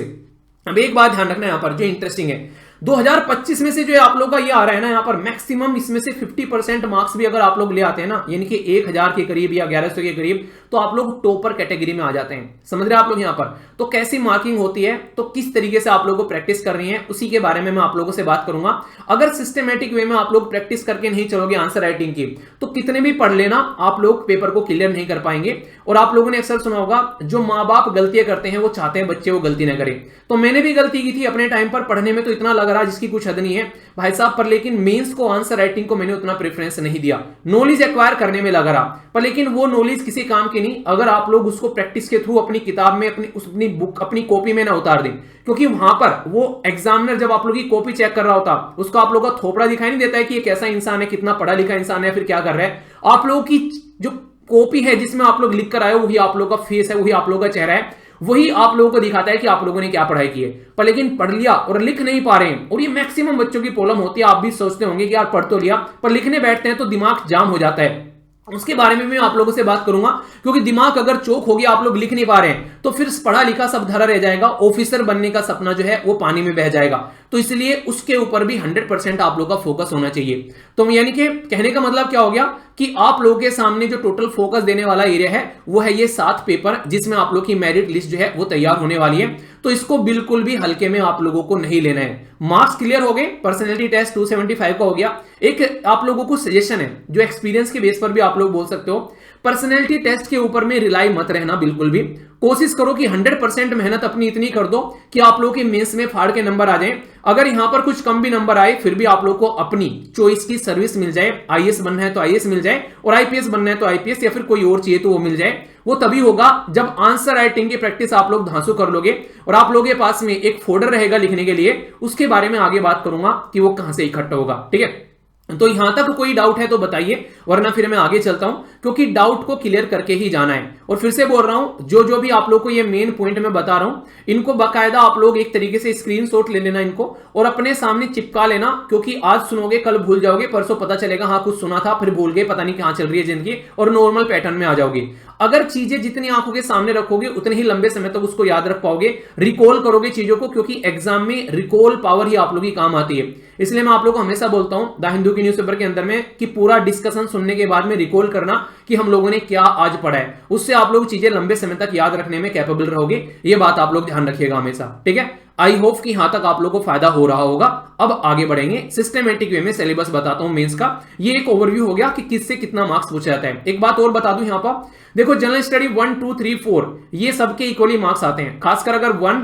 अब एक बात ध्यान रखना यहां पर जो इंटरेस्टिंग है, 2025 में से जो आप लोग का ये आ रहा है ना, यहां पर मैक्सिमम इसमें से 50% मार्क्स भी अगर आप लोग ले आते हैं ना, यानी कि 1000 के करीब या 1100 के करीब, तो आप लोग टॉपर कैटेगरी में आ जाते हैं। समझ रहे हैं आप लोग यहां पर? तो कैसी मार्किंग होती है, तो किस तरीके से आप लोगों को प्रैक्टिस करनी है, उसी के बारे में मैं आप लोगों से बात करूंगा। अगर सिस्टमेटिक वे में आप लोग प्रैक्टिस करके नहीं चलोगे आंसर राइटिंग की, तो कितने भी पढ़ लेना आप लोग पेपर को क्लियर नहीं कर पाएंगे। और आप लोगों ने अक्सर सुना होगा जो माँ बाप गलतियां करते हैं वो चाहते हैं बच्चे वो गलती ना करें। तो मैंने भी गलती की थी अपने टाइम पर, पढ़ने में तो इतना लग रहा जिसकी कुछ हद नहीं है भाई साहब, पर लेकिन मेंस को आंसर राइटिंग को मैंने उतना प्रेफरेंस नहीं दिया, नॉलेज एक्वायर करने में लग रहा, पर लेकिन वो नॉलेज किसी काम की नहीं अगर आप लोग उसको प्रैक्टिस के थ्रू अपनी किताब में अपनी बुक अपनी कॉपी में ना उतार दें। क्योंकि वहां पर वो एग्जामिनर जब आप लोग की कॉपी चेक कर रहा होता उसको आप लोग का थोपड़ा दिखाई नहीं देता है कि ये कैसा इंसान है, कितना पढ़ा लिखा इंसान है, फिर क्या कर रहा है। आप लोगों की जो कॉपी है जिसमें आप लोग लिख कर आए हो वही आप लोग का फेस है, वही आप लोग का चेहरा है, वही आप लोगों को दिखाता है कि आप लोगों ने क्या पढ़ाई की है। पर लेकिन पढ़ लिया और लिख नहीं पा रहे हैं, और ये मैक्सिमम बच्चों की प्रॉब्लम होती है। आप भी सोचते होंगे कि यार पढ़ तो लिया पर लिखने बैठते हैं तो दिमाग जाम हो जाता है। उसके बारे में मैं आप लोगों से बात करूंगा, क्योंकि दिमाग अगर चोक हो गया, आप लोग लिख नहीं पा रहे हैं, तो फिर पढ़ा लिखा सब धरा रह जाएगा, ऑफिसर बनने का सपना जो है वो पानी में बह जाएगा। तो इसलिए उसके ऊपर भी 100% आप लोग का फोकस होना चाहिए। तो यानी कि कहने का मतलब क्या हो गया कि आप लोगों के सामने जो टोटल फोकस देने वाला एरिया है वो है ये 7 पेपर, जिसमें आप लोग की मेरिट लिस्ट जो है वो तैयार होने वाली है। तो इसको बिल्कुल भी हल्के में आप लोगों को नहीं लेना है। मार्क्स क्लियर हो गए, पर्सनैलिटी टेस्ट 275 का हो गया। एक आप लोगों को सजेशन है, जो एक्सपीरियंस के बेस पर भी आप लोग बोल सकते हो, पर्सनैलिटी टेस्ट के ऊपर में रिलाई मत रहना बिल्कुल भी। कोशिश करो कि 100% मेहनत अपनी इतनी कर दो कि आप लोगों के मेंस में फाड़ के नंबर आ जाएं। अगर यहां पर कुछ कम भी नंबर आए फिर भी आप लोग को अपनी चॉइस की सर्विस मिल जाए। आईएएस बनना है तो आईएएस मिल जाए, और आईपीएस बनना है तो आईपीएस, या फिर कोई और चाहिए तो वो मिल जाए। वो तभी होगा जब आंसर राइटिंग की प्रैक्टिस आप लोग धांसू कर लोगे और आप लोगों के पास में एक फोल्डर रहेगा लिखने के लिए। उसके बारे में आगे बात करूंगा कि वो कहां से इकट्ठा होगा, ठीक है। तो यहां तक कोई डाउट है तो बताइए, वरना फिर मैं आगे चलता हूं, क्योंकि डाउट को क्लियर करके ही जाना है। और फिर से बोल रहा हूं, जो जो भी आप लोग को ये मेन पॉइंट मैं बता रहा हूं, इनको बाकायदा आप लोग एक तरीके से स्क्रीनशॉट ले लेना इनको और अपने सामने चिपका लेना, क्योंकि आज सुनोगे कल भूल जाओगे, परसों पता चलेगा हाँ कुछ सुना था फिर भूल गए, पता नहीं कहां चल रही है जिंदगी, और नॉर्मल पैटर्न में आ जाओगे। अगर चीजें जितनी आंखों के सामने रखोगे उतने ही लंबे समय तक उसको याद रख पाओगे, रिकॉल करोगे चीजों को, क्योंकि एग्जाम में रिकॉल पावर ही आप लोगों की काम आती है। इसलिए मैं आप लोगों को हमेशा बोलता हूं द हिंदू की न्यूज़पेपर के अंदर में कि पूरा डिस्कशन सुनने के बाद में रिकॉल करना कि हम लोगों ने क्या आज पढ़ा है। उससे आप लोग चीजें लंबे समय तक याद रखने में कैपेबल रहोगे। ये बात आप लोग ध्यान रखिएगा हमेशा, ठीक है। आई होप कि यहां तक आप लोगों को फायदा हो रहा होगा। अब आगे बढ़ेंगे, सिस्टमेटिक वे में सिलेबस बताता हूं मेंस का। ये एक ओवरव्यू हो गया कि किससे कितना मार्क्स पूछा जाता है। एक बात और बता दूं यहां पर, देखो जनरल स्टडी 1 2 3 4 ये सबके इक्वली मार्क्स आते हैं। खासकर अगर 1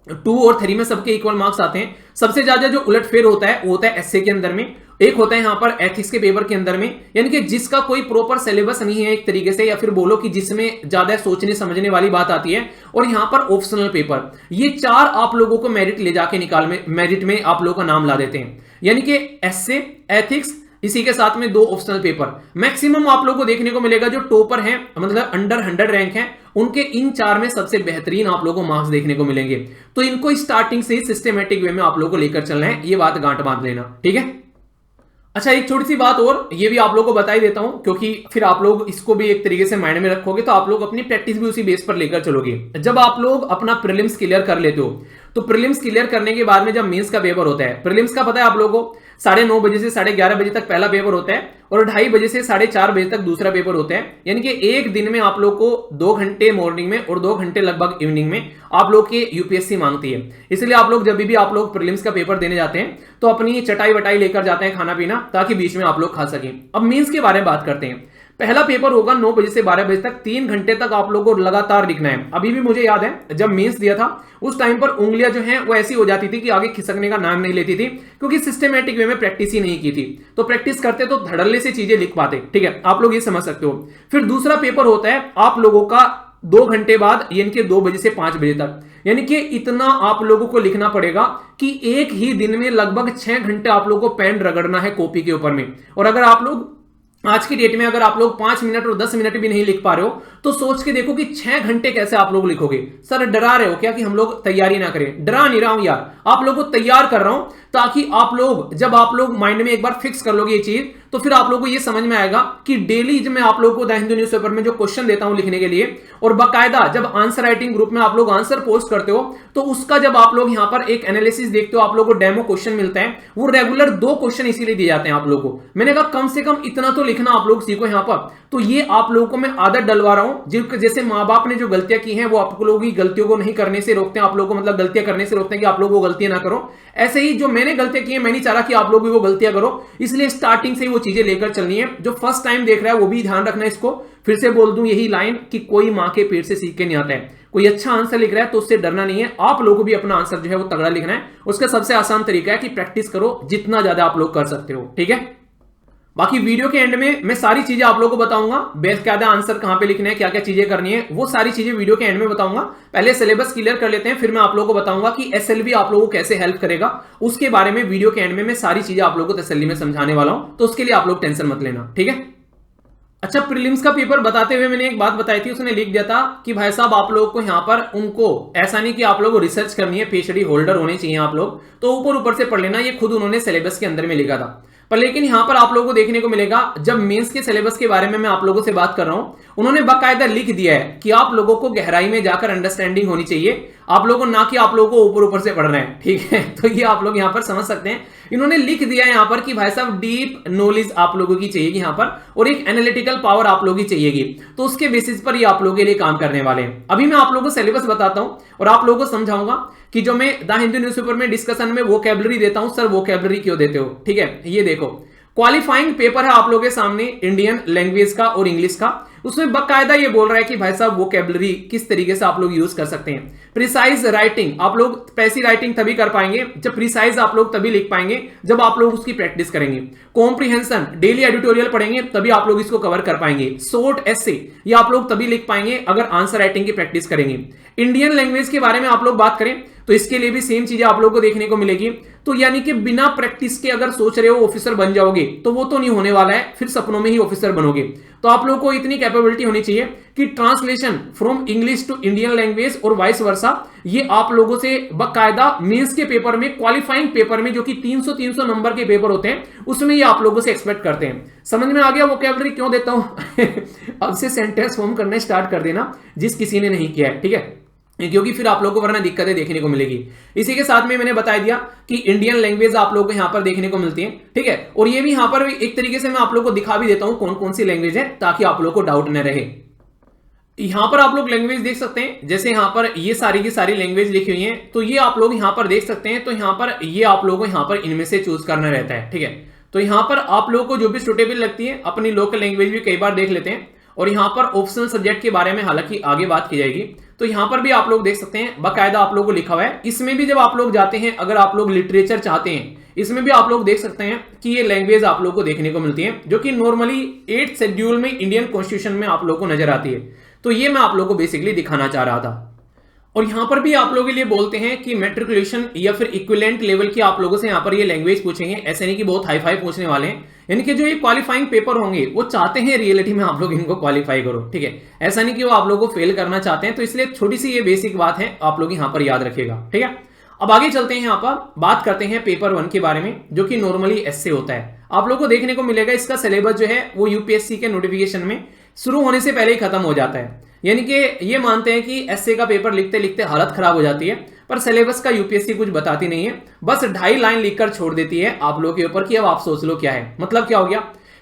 2 और 3 में सबके इक्वल मार्क्स आते हैं। सबसे ज्यादा जो उलटफेर होता है वो होता है एसए के अंदर में, एक होता है यहां पर एथिक्स के पेपर के अंदर में, यानी कि जिसका कोई प्रॉपर सिलेबस नहीं है एक तरीके से, या फिर बोलो कि जिसमें ज्यादा सोचने समझने वाली बात आती है, और यहां पर ऑप्शनल पेपर। ये 4 आप लोगों को मेरिट ले जाके मेरिट में आप लोगों का नाम ला देते हैं। यानी कि एसए, एथिक्स, इसी के साथ में 2 ऑप्शनल पेपर। मैक्सिमम आप लोगों को देखने को मिलेगा जो टॉपर हैं, मतलब अंडर 100 रैंक हैं, उनके इन 4 में सबसे बेहतरीन आप लोगों को मार्क्स देखने को मिलेंगे। तो इनको स्टार्टिंग से ही सिस्टमेटिक वे में आप लोगों को लेकर चलना है, ये बात गांठ बांध लेना, ठीक है। अच्छा, एक छोटी सी बात और, ये भी आप लोगों को बता ही देता हूं, क्योंकि फिर आप लोग इसको भी एक तरीके से माइंड में रखोगे तो आप लोग अपनी प्रैक्टिस भी उसी बेस पर लेकर चलोगे। जब आप लोग अपना प्रीलिम्स क्लियर कर लेते हो, तो प्रीलिम्स क्लियर करने के बाद में जब मेंस का पेपर होता है, प्रीलिम्स का पता है आप लोगों को 9:30 बजे से 11:30 बजे तक पहला पेपर होता है, और 2:30 बजे से 4:30 बजे तक दूसरा पेपर होता है। यानी कि एक दिन में आप लोग को 2 घंटे मॉर्निंग में और 2 घंटे लगभग इवनिंग में आप लोग के यूपीएससी मांगती है। इसलिए आप लोग जब भी आप लोग प्रीलिम्स का पेपर देने जाते हैं तो अपनी चटाई वटाई लेकर जाते हैं, खाना पीना, ताकि बीच में आप लोग खा सकें। अब मेंस के बारे में बात करते हैं। पहला पेपर होगा 9 बजे से 12 बजे तक, 3 घंटे तक आप लोगों को लगातार लिखना है। अभी भी मुझे याद है जब मेंस दिया था उस टाइम पर उंगलियां जो हैं वो ऐसी हो जाती थी कि आगे खिसकने का नाम नहीं लेती थी, क्योंकि सिस्टमेटिक वे में प्रैक्टिस ही नहीं की थी। तो प्रैक्टिस करते तो धड़ल्ले से चीजें लिख पाते, ठीक है, आप लोग ये समझ सकते हो। फिर दूसरा पेपर होता है आप लोगों का 2 घंटे बाद, यानी कि 2 बजे से 5 बजे तक। यानी कि इतना आप लोगों को लिखना पड़ेगा कि एक ही दिन में लगभग 6 घंटे आप लोगों को पेन रगड़ना है कॉपी के ऊपर में। और अगर आप लोग आज की डेट में अगर आप लोग 5 मिनट और 10 मिनट भी नहीं लिख पा रहे हो तो सोच के देखो कि 6 घंटे कैसे आप लोग लिखोगे। सर डरा रहे हो क्या कि हम लोग तैयारी ना करें? डरा नहीं रहा हूं यार, आप लोगों को तैयार कर रहा हूं, ताकि आप लोग जब आप लोग माइंड में एक बार फिक्स कर लोगे ये चीज, तो फिर आप लोगों को ये समझ में आएगा कि डेली जब मैं आप लोगों को द हिंदू न्यूज़पेपर में जो क्वेश्चन देता हूं लिखने के लिए, और बाकायदा जब आंसर राइटिंग ग्रुप में आप लोग आंसर पोस्ट करते हो, तो उसका जब आप लोग यहां पर एक एनालिसिस देखते हो, आप लोगों को डेमो क्वेश्चन मिलता है। वो रेगुलर 2 क्वेश्चन इसीलिए दिए जाते हैं आप लोगों को। मैंने कहा कम से कम इतना तो लिखना आप लोग सीखो यहां पर। तो ये आप लोगों को मैं आदत डलवा रहा हूं, जैसे माँ बाप ने जो गलतियां की हैं वो आप लोगों की गलतियों को नहीं करने से रोकते हैं, आप लोगों को मतलब गलतियां करने से रोकते हैं कि आप लोग वो गलतियां ना करो। ऐसे ही जो मैंने गलतियां की हैं, मैं नहीं चाह रहा कि आप लोग भी वो गलतियां करो, इसलिए स्टार्टिंग से ही वो चीजें लेकर चलनी है। जो फर्स्ट टाइम देख रहा है वो भी ध्यान रखना इसको। फिर से बोल दूं यही लाइन कि कोई मां के पेट से सीख के नहीं आता है। कोई अच्छा आंसर लिख रहा है तो उससे डरना नहीं है, आप लोगों को भी अपना आंसर जो है वो तगड़ा लिखना है। उसका सबसे आसान तरीका है कि प्रैक्टिस करो जितना ज्यादा आप लोग कर सकते हो, ठीक है। बाकी वीडियो के एंड में मैं सारी चीजें आप लोगों को बताऊंगा, बेकायदा आंसर कहां पे लिखना है, क्या क्या चीजें करनी है, वो सारी चीजें वीडियो के एंड में बताऊंगा। पहले सिलेबस क्लियर कर लेते हैं, फिर मैं आप लोगों को बताऊंगा कि एसएलवी आप लोगों को कैसे हेल्प करेगा। उसके बारे में वीडियो के एंड में मैं सारी चीजें आप लोगों को तसल्ली में समझाने वाला हूं, तो उसके लिए आप लोग टेंशन मत लेना, ठीक है। अच्छा, प्रीलिम्स का पेपर बताते हुए मैंने एक बात बताई थी, उसने लिख दिया था कि भाई साहब आप लोगों को यहाँ पर उनको ऐसा नहीं कि आप लोगों को रिसर्च करनी है, पीएचडी होल्डर होने चाहिए आप लोग, तो ऊपर ऊपर से पढ़ लेना, ये खुद उन्होंने सिलेबस के अंदर में लिखा था। पर लेकिन यहां पर आप लोगों को देखने को मिलेगा, जब मेंस के सिलेबस के बारे में मैं आप लोगों से बात कर रहा हूं, उन्होंने बाकायदा लिख दिया है कि आप लोगों को गहराई में जाकर अंडरस्टैंडिंग होनी चाहिए, आप लोगों को ना कि आप लोगों को ऊपर ऊपर से पढ़ना है, ठीक है। तो ये आप लोग यहां पर समझ सकते हैं इन्होंने लिख दिया यहां पर कि भाई साहब डीप नॉलेज आप लोगों की चाहिएगी यहां पर, और एक एनालिटिकल पावर आप लोगों की चाहिएगी, तो उसके बेसिस पर ये आप लोगों के लिए काम करने वाले हैं। अभी मैं आप लोगों को सिलेबस बताता हूं और आप लोगों को समझाऊंगा कि जो मैं द हिंदू न्यूज़पेपर में डिस्कशन में वोकैबुलरी देता हूं, सर वोकैबुलरी क्यों देते हो, ठीक है। ये देखो क्वालिफाइंग पेपर है आप लोगों के सामने इंडियन लैंग्वेज का और इंग्लिश का, उसमें बकायदा ये बोल रहा है कि भाई साहब वोकैबुलरी किस तरीके से आप लोग यूज कर सकते हैं। प्रिसाइज राइटिंग, आप लोग पैसी राइटिंग तभी कर पाएंगे जब प्रिसाइज आप लोग तभी लिख पाएंगे जब आप लोग उसकी प्रैक्टिस करेंगे। कॉम्प्रिहेंशन, डेली एडिटोरियल पढ़ेंगे तभी आप लोग इसको कवर कर पाएंगे। शॉर्ट एसे, ये आप लोग तभी लिख पाएंगे अगर आंसर राइटिंग की प्रैक्टिस करेंगे। इंडियन लैंग्वेज के बारे में आप लोग बात करें तो इसके लिए भी सेम चीजें आप लोगों को देखने को मिलेगी। तो यानी कि बिना प्रैक्टिस के अगर सोच रहे हो ऑफिसर बन जाओगे तो वो तो नहीं होने वाला है, फिर सपनों में ही ऑफिसर बनोगे। तो आप लोगों को इतनी कैपेबिलिटी होनी चाहिए कि translation from English to Indian language और वाइस वर्सा, ये आप लोगों से बकायदा मेंस के पेपर में, क्वालिफाइंग पेपर में, जो कि 300 नंबर के पेपर होते हैं, उसमें ये आप लोगों से एक्सपेक्ट करते हैं। समझ में आ गया वोकैबुलरी क्यों देता हूं? अब से सेंटेंस फॉर्म करना स्टार्ट कर देना जिस किसी ने नहीं किया है, ठीक है, क्योंकि फिर आप लोगों को वरना दिक्कतें देखने को मिलेगी। इसी के साथ में मैंने बता दिया कि इंडियन लैंग्वेज आप लोगों को यहां पर देखने को मिलती है, ठीक है। और ये भी यहां पर एक तरीके से मैं आप लोगों को दिखा भी देता हूं कौन कौन सी लैंग्वेज है, ताकि आप लोगों को डाउट न रहे। यहां पर आप लोग लैंग्वेज देख सकते हैं, जैसे यहां पर ये सारी की सारी लैंग्वेज लिखी हुई है, तो ये आप लोग यहां पर देख सकते हैं। तो यहां पर ये आप लोगों को यहां पर इनमें से चूज करना रहता है, ठीक है। तो यहां पर आप लोगों को जो भी सुटेबल लगती है, अपनी लोकल लैंग्वेज भी कई बार देख लेते हैं। और यहां पर ऑप्शनल सब्जेक्ट के बारे में हालांकि आगे बात की जाएगी, तो यहां पर भी आप लोग देख सकते हैं बकायदा आप लोगों को लिखा हुआ है। इसमें भी जब आप लोग जाते हैं, अगर आप लोग लिटरेचर चाहते हैं, इसमें भी आप लोग देख सकते हैं कि ये लैंग्वेज आप लोग को देखने को मिलती है, जो कि नॉर्मली 8th शेड्यूल में इंडियन कॉन्स्टिट्यूशन में आप लोग को नजर आती है। तो ये मैं आप लोग को बेसिकली दिखाना चाह रहा था। और यहां पर भी आप लोगों के लिए बोलते हैं कि मैट्रिकुलेशन या फिर इक्विवेलेंट लेवल की आप लोगों से यहां पर ये लैंग्वेज पूछेंगे, ऐसे नहीं कि बहुत हाई फाई पूछने वाले हैं। यानी कि जो ये क्वालिफाइंग पेपर होंगे वो चाहते हैं रियलिटी में आप लोग इनको क्वालिफाई करो, ठीक है। ऐसा नहीं कि वो आप लोगों को फेल करना चाहते हैं। तो इसलिए छोटी सी ये बेसिक बात है, आप लोग यहां पर याद रखिएगा, ठीक है। अब आगे चलते हैं, यहां पर बात करते हैं पेपर 1 के बारे में, जो कि नॉर्मली एसए होता है। आप लोग को देखने को मिलेगा इसका सिलेबस जो है वो यूपीएससी के नोटिफिकेशन में शुरू होने से पहले ही खत्म हो जाता है। यानी कि ये मानते हैं कि एसए का पेपर लिखते लिखते हालत खराब हो जाती है, पर सिलेबस का यूपीएससी कुछ बताती नहीं है, बस 2.5 लाइन लिखकर छोड़ देती है आप लोगों के ऊपर कि अब आप सोच लो क्या है। मतलब क्या हो गया,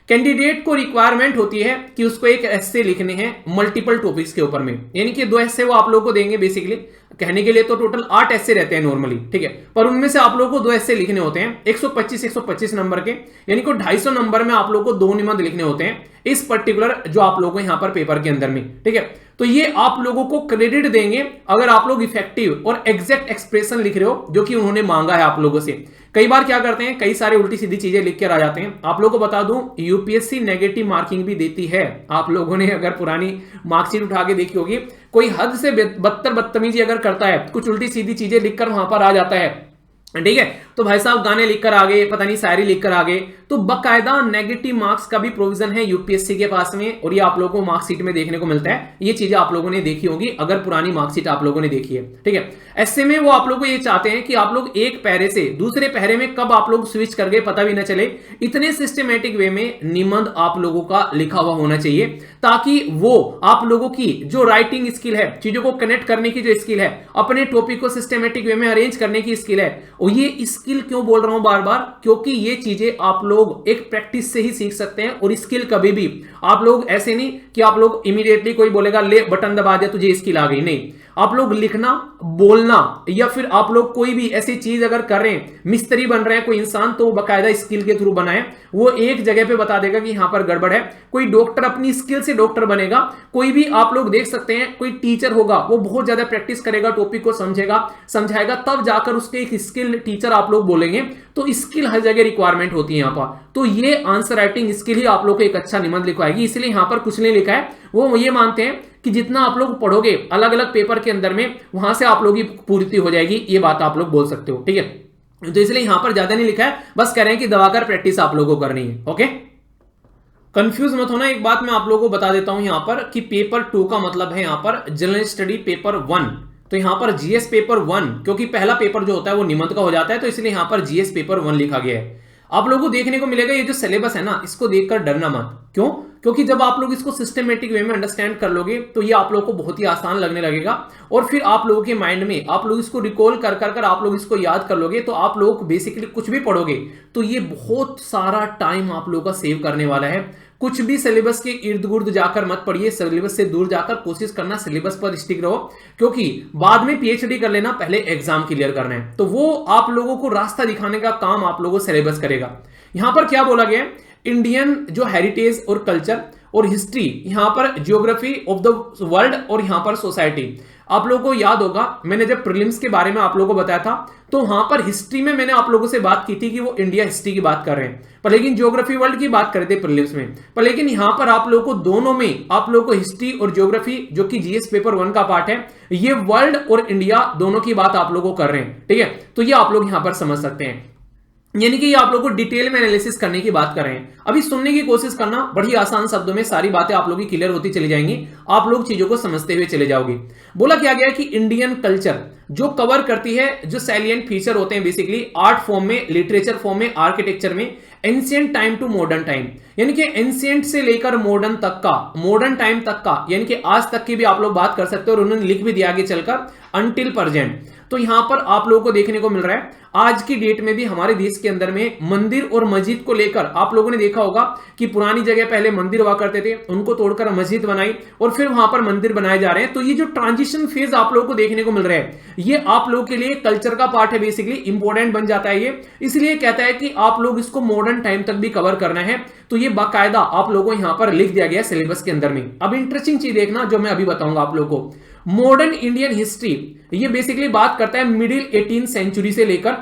कैंडिडेट को रिक्वायरमेंट होती है कि उसको एक एस्से लिखने हैं मल्टीपल टॉपिक्स के ऊपर में, यानी कि 2 एस्से वो आप लोगों को देंगे। बेसिकली कहने के लिए तो टोटल 8 एस्से रहते हैं नॉर्मली, ठीक है, पर उनमें से आप लोगों को 2 एस्से लिखने होते हैं 125 नंबर के, यानी कि 250 नंबर में आप लोगों को 2 निबंध लिखने होते हैं इस पर्टिकुलर जो आप लोगों को यहां पर पेपर के अंदर में, ठीक है। तो ये आप लोगों को क्रेडिट देंगे अगर आप लोग इफेक्टिव और एग्जैक्ट एक्सप्रेशन लिख रहे हो जो कि उन्होंने मांगा है आप लोगों से। कई बार क्या करते हैं, कई सारे उल्टी सीधी चीजें लिख कर आ जाते हैं। आप लोगों को बता दूं यूपीएससी नेगेटिव मार्किंग भी देती है। आप लोगों ने अगर पुरानी मार्कशीट उठा के देखी होगी, कोई हद से बदतमीजी अगर करता है, कुछ उल्टी सीधी चीजें लिखकर वहां पर आ जाता है, ठीक है, तो भाई साहब गाने लिखकर आ गए, पता नहीं शायरी लिखकर आ गए, तो बकायदा नेगेटिव मार्क्स का भी प्रोविजन है यूपीएससी के पास में, और ये आप लोगों को मार्कशीट में देखने को मिलता है। ये चीजें आप लोगों ने देखी होगी अगर पुरानी मार्कशीट आप लोगों ने देखी है, ठीक है। ऐसे में वो आप लोगों को ये चाहते हैं कि आप लोग एक पैरे से दूसरे पैरे में कब आप लोग स्विच कर गए पता भी ना चले, इतने सिस्टमेटिक वे में निबंध आप लोगों का लिखा हुआ होना चाहिए, ताकि वो आप लोगों की जो राइटिंग स्किल है, चीजों को कनेक्ट करने की जो स्किल है, अपने टॉपिक को सिस्टमेटिक वे में अरेंज करने की स्किल है। और ये स्किल क्यों बोल रहा हूं बार बार, क्योंकि ये चीजें आप लोग एक प्रैक्टिस से ही सीख सकते हैं। और स्किल कभी भी आप लोग ऐसे नहीं कि आप लोग इमीडिएटली कोई बोलेगा ले बटन दबा दिया तुझे स्किल आ गई, नहीं। आप लोग लिखना, बोलना, या फिर आप लोग कोई भी ऐसी चीज अगर कर रहे हैं, मिस्त्री बन रहे हैं कोई इंसान, तो बकायदा स्किल के थ्रू बनाए। वो एक जगह पे बता देगा कि यहां पर गड़बड़ है। कोई डॉक्टर अपनी स्किल से डॉक्टर बनेगा, कोई भी आप लोग देख सकते हैं, कोई टीचर होगा वो बहुत ज्यादा प्रैक्टिस करेगा, टॉपिक को समझाएगा, तब जाकर उसके एक स्किल टीचर आप लोग बोलेंगे। तो स्किल हर जगह रिक्वायरमेंट होती है यहां पर। तो ये आंसर राइटिंग स्किल ही आप लोग को एक अच्छा निबंध लिखवाएगी। इसलिए यहां पर कुछ नहीं लिखा है, वो ये मानते हैं कि जितना आप लोग पढ़ोगे अलग अलग पेपर के अंदर में, वहां से आप लोग की पूर्ति हो जाएगी। ये बात आप लोग बोल सकते हो, ठीक है। तो इसलिए यहां पर ज्यादा नहीं लिखा है, बस कह रहे हैं कि दबाकर प्रैक्टिस आप लोगों को करनी है, ओके। कंफ्यूज मत होना, एक बात मैं आप लोगों को बता देता हूं यहां पर कि पेपर 2 का मतलब है यहां पर जनरल स्टडी पेपर 1। तो यहां पर जीएस पेपर 1, क्योंकि पहला पेपर जो होता है वो निबंध का हो जाता है, तो इसलिए यहां पर जीएस पेपर 1 लिखा गया है। आप लोगों को देखने को मिलेगा ये जो सिलेबस है ना, इसको देखकर डरना मत। क्यों? क्योंकि जब आप लोग इसको सिस्टमेटिक वे में अंडरस्टैंड कर लोगे तो ये आप लोग को बहुत ही आसान लगने लगेगा, और फिर आप लोगों के माइंड में आप लोग इसको रिकॉल कर कर कर आप लोग इसको याद कर लोगे, तो आप लोग बेसिकली कुछ भी पढ़ोगे तो ये बहुत सारा टाइम आप लोगों का सेव करने वाला है। कुछ भी सिलेबस के इर्द गिर्द जाकर मत पढ़िए, सिलेबस से दूर जाकर कोशिश करना सिलेबस पर स्टिक रहो, क्योंकि बाद में पीएचडी कर लेना, पहले एग्जाम क्लियर करना है, तो वो आप लोगों को रास्ता दिखाने का काम आप लोगों को सिलेबस करेगा। यहां पर क्या बोला गया है, इंडियन जो हेरिटेज और कल्चर और हिस्ट्री, यहां पर ज्योग्राफी ऑफ द वर्ल्ड और यहां पर सोसाइटी। आप लोगों को याद होगा मैंने जब प्रीलिम्स के बारे में आप लोगों को बताया था तो वहां पर हिस्ट्री में मैंने आप लोगों से बात की थी कि वो इंडिया हिस्ट्री की बात कर रहे हैं, पर लेकिन ज्योग्राफी वर्ल्ड की बात कर रहे थे प्रीलिम्स में, पर लेकिन यहां पर आप लोगों को दोनों में आप लोगों को हिस्ट्री और ज्योग्राफी जो कि जीएस पेपर 1 का पार्ट है, ये वर्ल्ड और इंडिया दोनों की बात आप लोगों को कर रहे हैं। ठीक है, तो ये आप लोग यहां पर समझ सकते हैं, यानी कि ये आप लोगों को डिटेल में एनालिसिस करने की बात कर रहे हैं। अभी सुनने की कोशिश करना, बड़ी आसान शब्दों में सारी बातें आप लोगों की क्लियर होती चली जाएंगी, आप लोग चीजों को समझते हुए चले जाओगे। बोला क्या गया कि इंडियन कल्चर जो कवर करती है जो सैलिएंट फीचर होते हैं बेसिकली आर्ट फॉर्म में, लिटरेचर फॉर्म में, आर्किटेक्चर में, ancient time to modern time, यानी कि एंशिएंट से लेकर मॉडर्न तक का, मॉडर्न टाइम तक का, यानी कि आज तक की भी आप लोग बात कर सकते हो, और उन्होंने लिख भी दिया आगे चलकर अंटिल प्रेजेंट। तो यहां पर आप लोगों को देखने को मिल रहा है आज की डेट में भी हमारे देश के अंदर में मंदिर और मस्जिद को लेकर आप लोगों ने देखा होगा कि पुरानी जगह पहले मंदिर हुआ करते थे, उनको तोड़कर मस्जिद बनाई और फिर वहां पर मंदिर बनाए जा रहे हैं। तो ये जो ट्रांजिशन फेज आप लोगों को देखने को मिल रहा है, ये आप लोगों के लिए कल्चर का पार्ट है, बेसिकली इंपॉर्टेंट बन जाता है ये, इसलिए कहता है कि आप लोग इसको मॉडर्न टाइम तक भी कवर करना है। तो ये बाकायदा आप लोगों को यहां पर लिख दिया गया सिलेबस के अंदर में। अब इंटरेस्टिंग चीज देखना जो मैं अभी बताऊंगा आप लोगों को, मॉडर्न इंडियन हिस्ट्री, ये बेसिकली बात करता है मिडिल 18th सेंचुरी से लेकर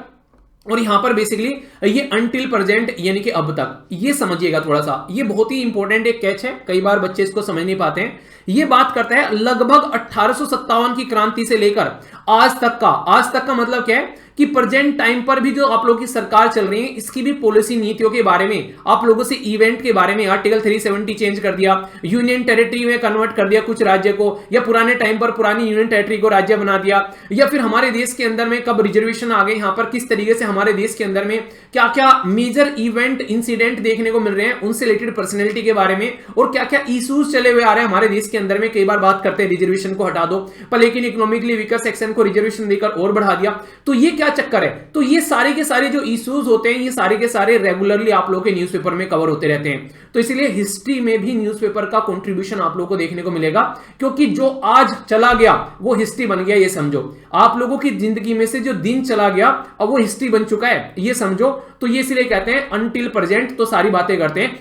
और यहां पर बेसिकली ये अंटिल प्रेजेंट यानी कि अब तक, ये समझिएगा थोड़ा सा, ये बहुत ही इंपॉर्टेंट एक कैच है, कई बार बच्चे इसको समझ नहीं पाते हैं। ये बात करता है लगभग 1857 की क्रांति से लेकर आज तक का। आज तक का मतलब क्या है कि प्रेजेंट टाइम पर भी जो आप लोगों की सरकार चल रही है, इसकी भी पॉलिसी नीतियों के बारे में आप लोगों से, इवेंट के बारे में, आर्टिकल 370 चेंज कर दिया, यूनियन टेरिटरी में कन्वर्ट कर दिया कुछ राज्य को, या पुराने टाइम पर पुरानी यूनियन टेरिटरी को राज्य बना दिया, या फिर हमारे देश के अंदर में कब रिजर्वेशन आ गए, यहां पर किस तरीके से हमारे देश के अंदर में क्या क्या मेजर इवेंट इंसिडेंट देखने को मिल रहे हैं, उनसे रिलेटेड पर्सनैलिटी के बारे में, और क्या क्या इश्यूज चले हुए आ रहे हैं हमारे देश के अंदर में। कई बार बात करते हैं रिजर्वेशन को हटा दो, पर लेकिन इकोनॉमिकली वीकर सेक्शन को रिजर्वेशन देकर और बढ़ा दिया, तो ये क्या चक्कर है। तो ये सारे के सारे जो इश्यूज होते हैं, ये सारे के सारे रेगुलरली आप लोगों के न्यूज़पेपर में कवर होते रहते हैं। तो इसलिए हिस्ट्री में भी न्यूज़पेपर का कंट्रीब्यूशन आप लोगों को देखने को मिलेगा, क्योंकि जो आज चला गया वो हिस्ट्री बन गया, ये समझो। आप लोगों की जिंदगी में से जो दिन चला गया अब वो हिस्ट्री बन चुका है, ये समझो। तो ये इसलिए कहते हैं अनटिल प्रेजेंट, तो सारी बातें करते हैं,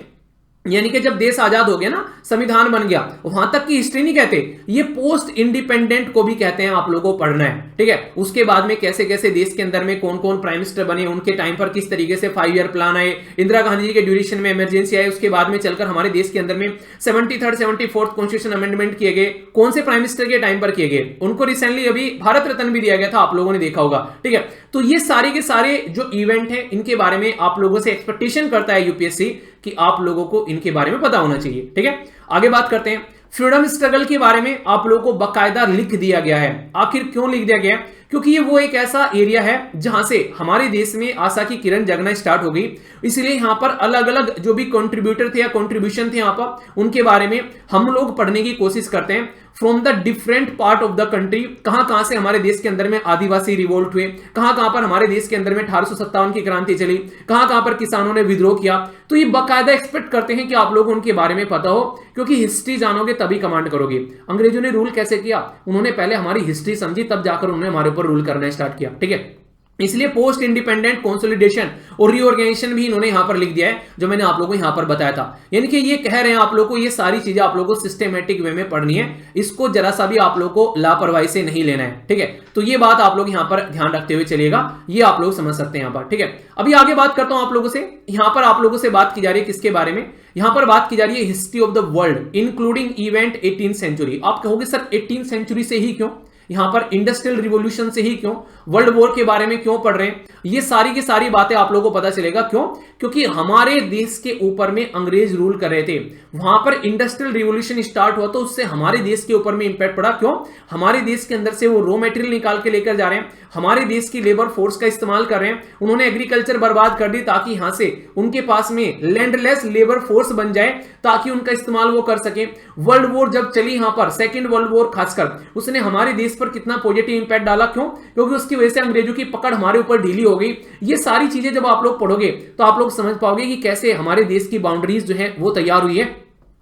यानी कि जब देश आजाद हो गया ना, संविधान बन गया, वहां तक की हिस्ट्री नहीं कहते, ये पोस्ट इंडिपेंडेंट को भी कहते हैं, आप लोगों को पढ़ना है। ठीक है, उसके बाद में कैसे कैसे देश के अंदर में कौन कौन प्राइम मिनिस्टर बने, उनके टाइम पर किस तरीके से 5 ईयर प्लान आए, इंदिरा गांधी जी के ड्यूरेशन में इमरजेंसी आए, उसके बाद में चलकर हमारे देश के अंदर में 73rd 74th कॉन्स्टिट्यूशन अमेंडमेंट किए गए, कौन से प्राइम मिनिस्टर के टाइम पर किए गए, उनको रिसेंटली अभी भारत रत्न भी दिया गया था, आप लोगों ने देखा होगा। ठीक है, तो ये सारे के सारे जो इवेंट है, इनके बारे में आप लोगों से एक्सपेक्टेशन करता है यूपीएससी कि आप लोगों को इनके बारे में पता होना चाहिए। ठीक है, आगे बात करते हैं। फ्रीडम स्ट्रगल के बारे में आप लोगों को बाकायदा लिख दिया गया है। आखिर क्यों लिख दिया गया है? क्योंकि ये वो एक ऐसा एरिया है जहां से हमारे देश में आशा की किरण जगना स्टार्ट हो गई, इसलिए यहां पर अलग अलग जो भी कंट्रीब्यूटर थे या कंट्रीब्यूशन थे यहां पर, उनके बारे में हम लोग पढ़ने की कोशिश करते हैं। From the different part of the country, कहां कहां से हमारे देश के अंदर में आदिवासी रिवोल्ट हुए, कहां कहां पर हमारे देश के अंदर में 1857 की क्रांति चली, कहां कहां पर किसानों ने विद्रोह किया। तो ये बाकायदा एक्सपेक्ट करते हैं कि आप लोगों को उनके बारे में पता हो, क्योंकि हिस्ट्री जानोगे तभी कमांड करोगे। अंग्रेजों ने रूल कैसे किया? उन्होंने पहले हमारी हिस्ट्री समझी, तब जाकर उन्होंने हमारे ऊपर रूल करना स्टार्ट किया। ठीक है, इसलिए पोस्ट इंडिपेंडेंट कंसोलिडेशन और रीऑर्गेनाइजेशन भी इन्होंने यहां पर लिख दिया है, जो मैंने आप लोगों को यहां पर बताया था। यानी कि ये कह रहे हैं आप लोगों को, ये सारी चीजें आप लोगों को सिस्टमैटिक वे में पढ़नी है, इसको जरा सा भी आप लोगों को लापरवाही से नहीं लेना है। ठीक है, तो ये बात आप लोग यहां पर ध्यान रखते हुए चलिएगा, ये आप लोग समझ सकते हैं यहां पर। ठीक है, अभी आगे बात करता हूं आप लोगों से। यहां पर आप लोगों से बात की जा रही है किसके बारे में? यहां पर बात की जा रही है history of the world including event 18th century. आप कहोगे सर 18th सेंचुरी से ही क्यों, यहां पर इंडस्ट्रियल रिवॉल्यूशन से ही क्यों, वर्ल्ड वॉर के बारे में क्यों पढ़ रहे हैं? ये सारी की सारी बातें आप लोगों को पता चलेगा। क्यों? क्योंकि हमारे देश के ऊपर में अंग्रेज रूल कर रहे थे, वहां पर इंडस्ट्रियल रिवॉल्यूशन स्टार्ट हुआ तो उससे हमारे देश के ऊपर में इंपैक्ट पड़ा। क्यों? हमारे देश के अंदर से वो रॉ मटेरियल निकाल के लेकर जा रहे हैं, हमारे देश की लेबर फोर्स का इस्तेमाल कर रहे हैं, उन्होंने एग्रीकल्चर बर्बाद कर दी ताकि यहां से उनके पास में लैंडलेस लेबर फोर्स बन जाए ताकि उनका इस्तेमाल वो कर सके। वर्ल्ड वॉर जब चली यहां पर, सेकेंड वर्ल्ड वॉर खासकर, उसने हमारे देश पर कितना पॉजिटिव इंपैक्ट डाला। क्यों? क्योंकि उसकी वजह से अंग्रेजों की पकड़ हमारे ऊपर ढीली हो गई। ये सारी चीजें जब आप लोग पढ़ोगे तो आप लोग समझ पाओगे कि कैसे हमारे देश की बाउंड्रीज जो है वो तैयार हुई है,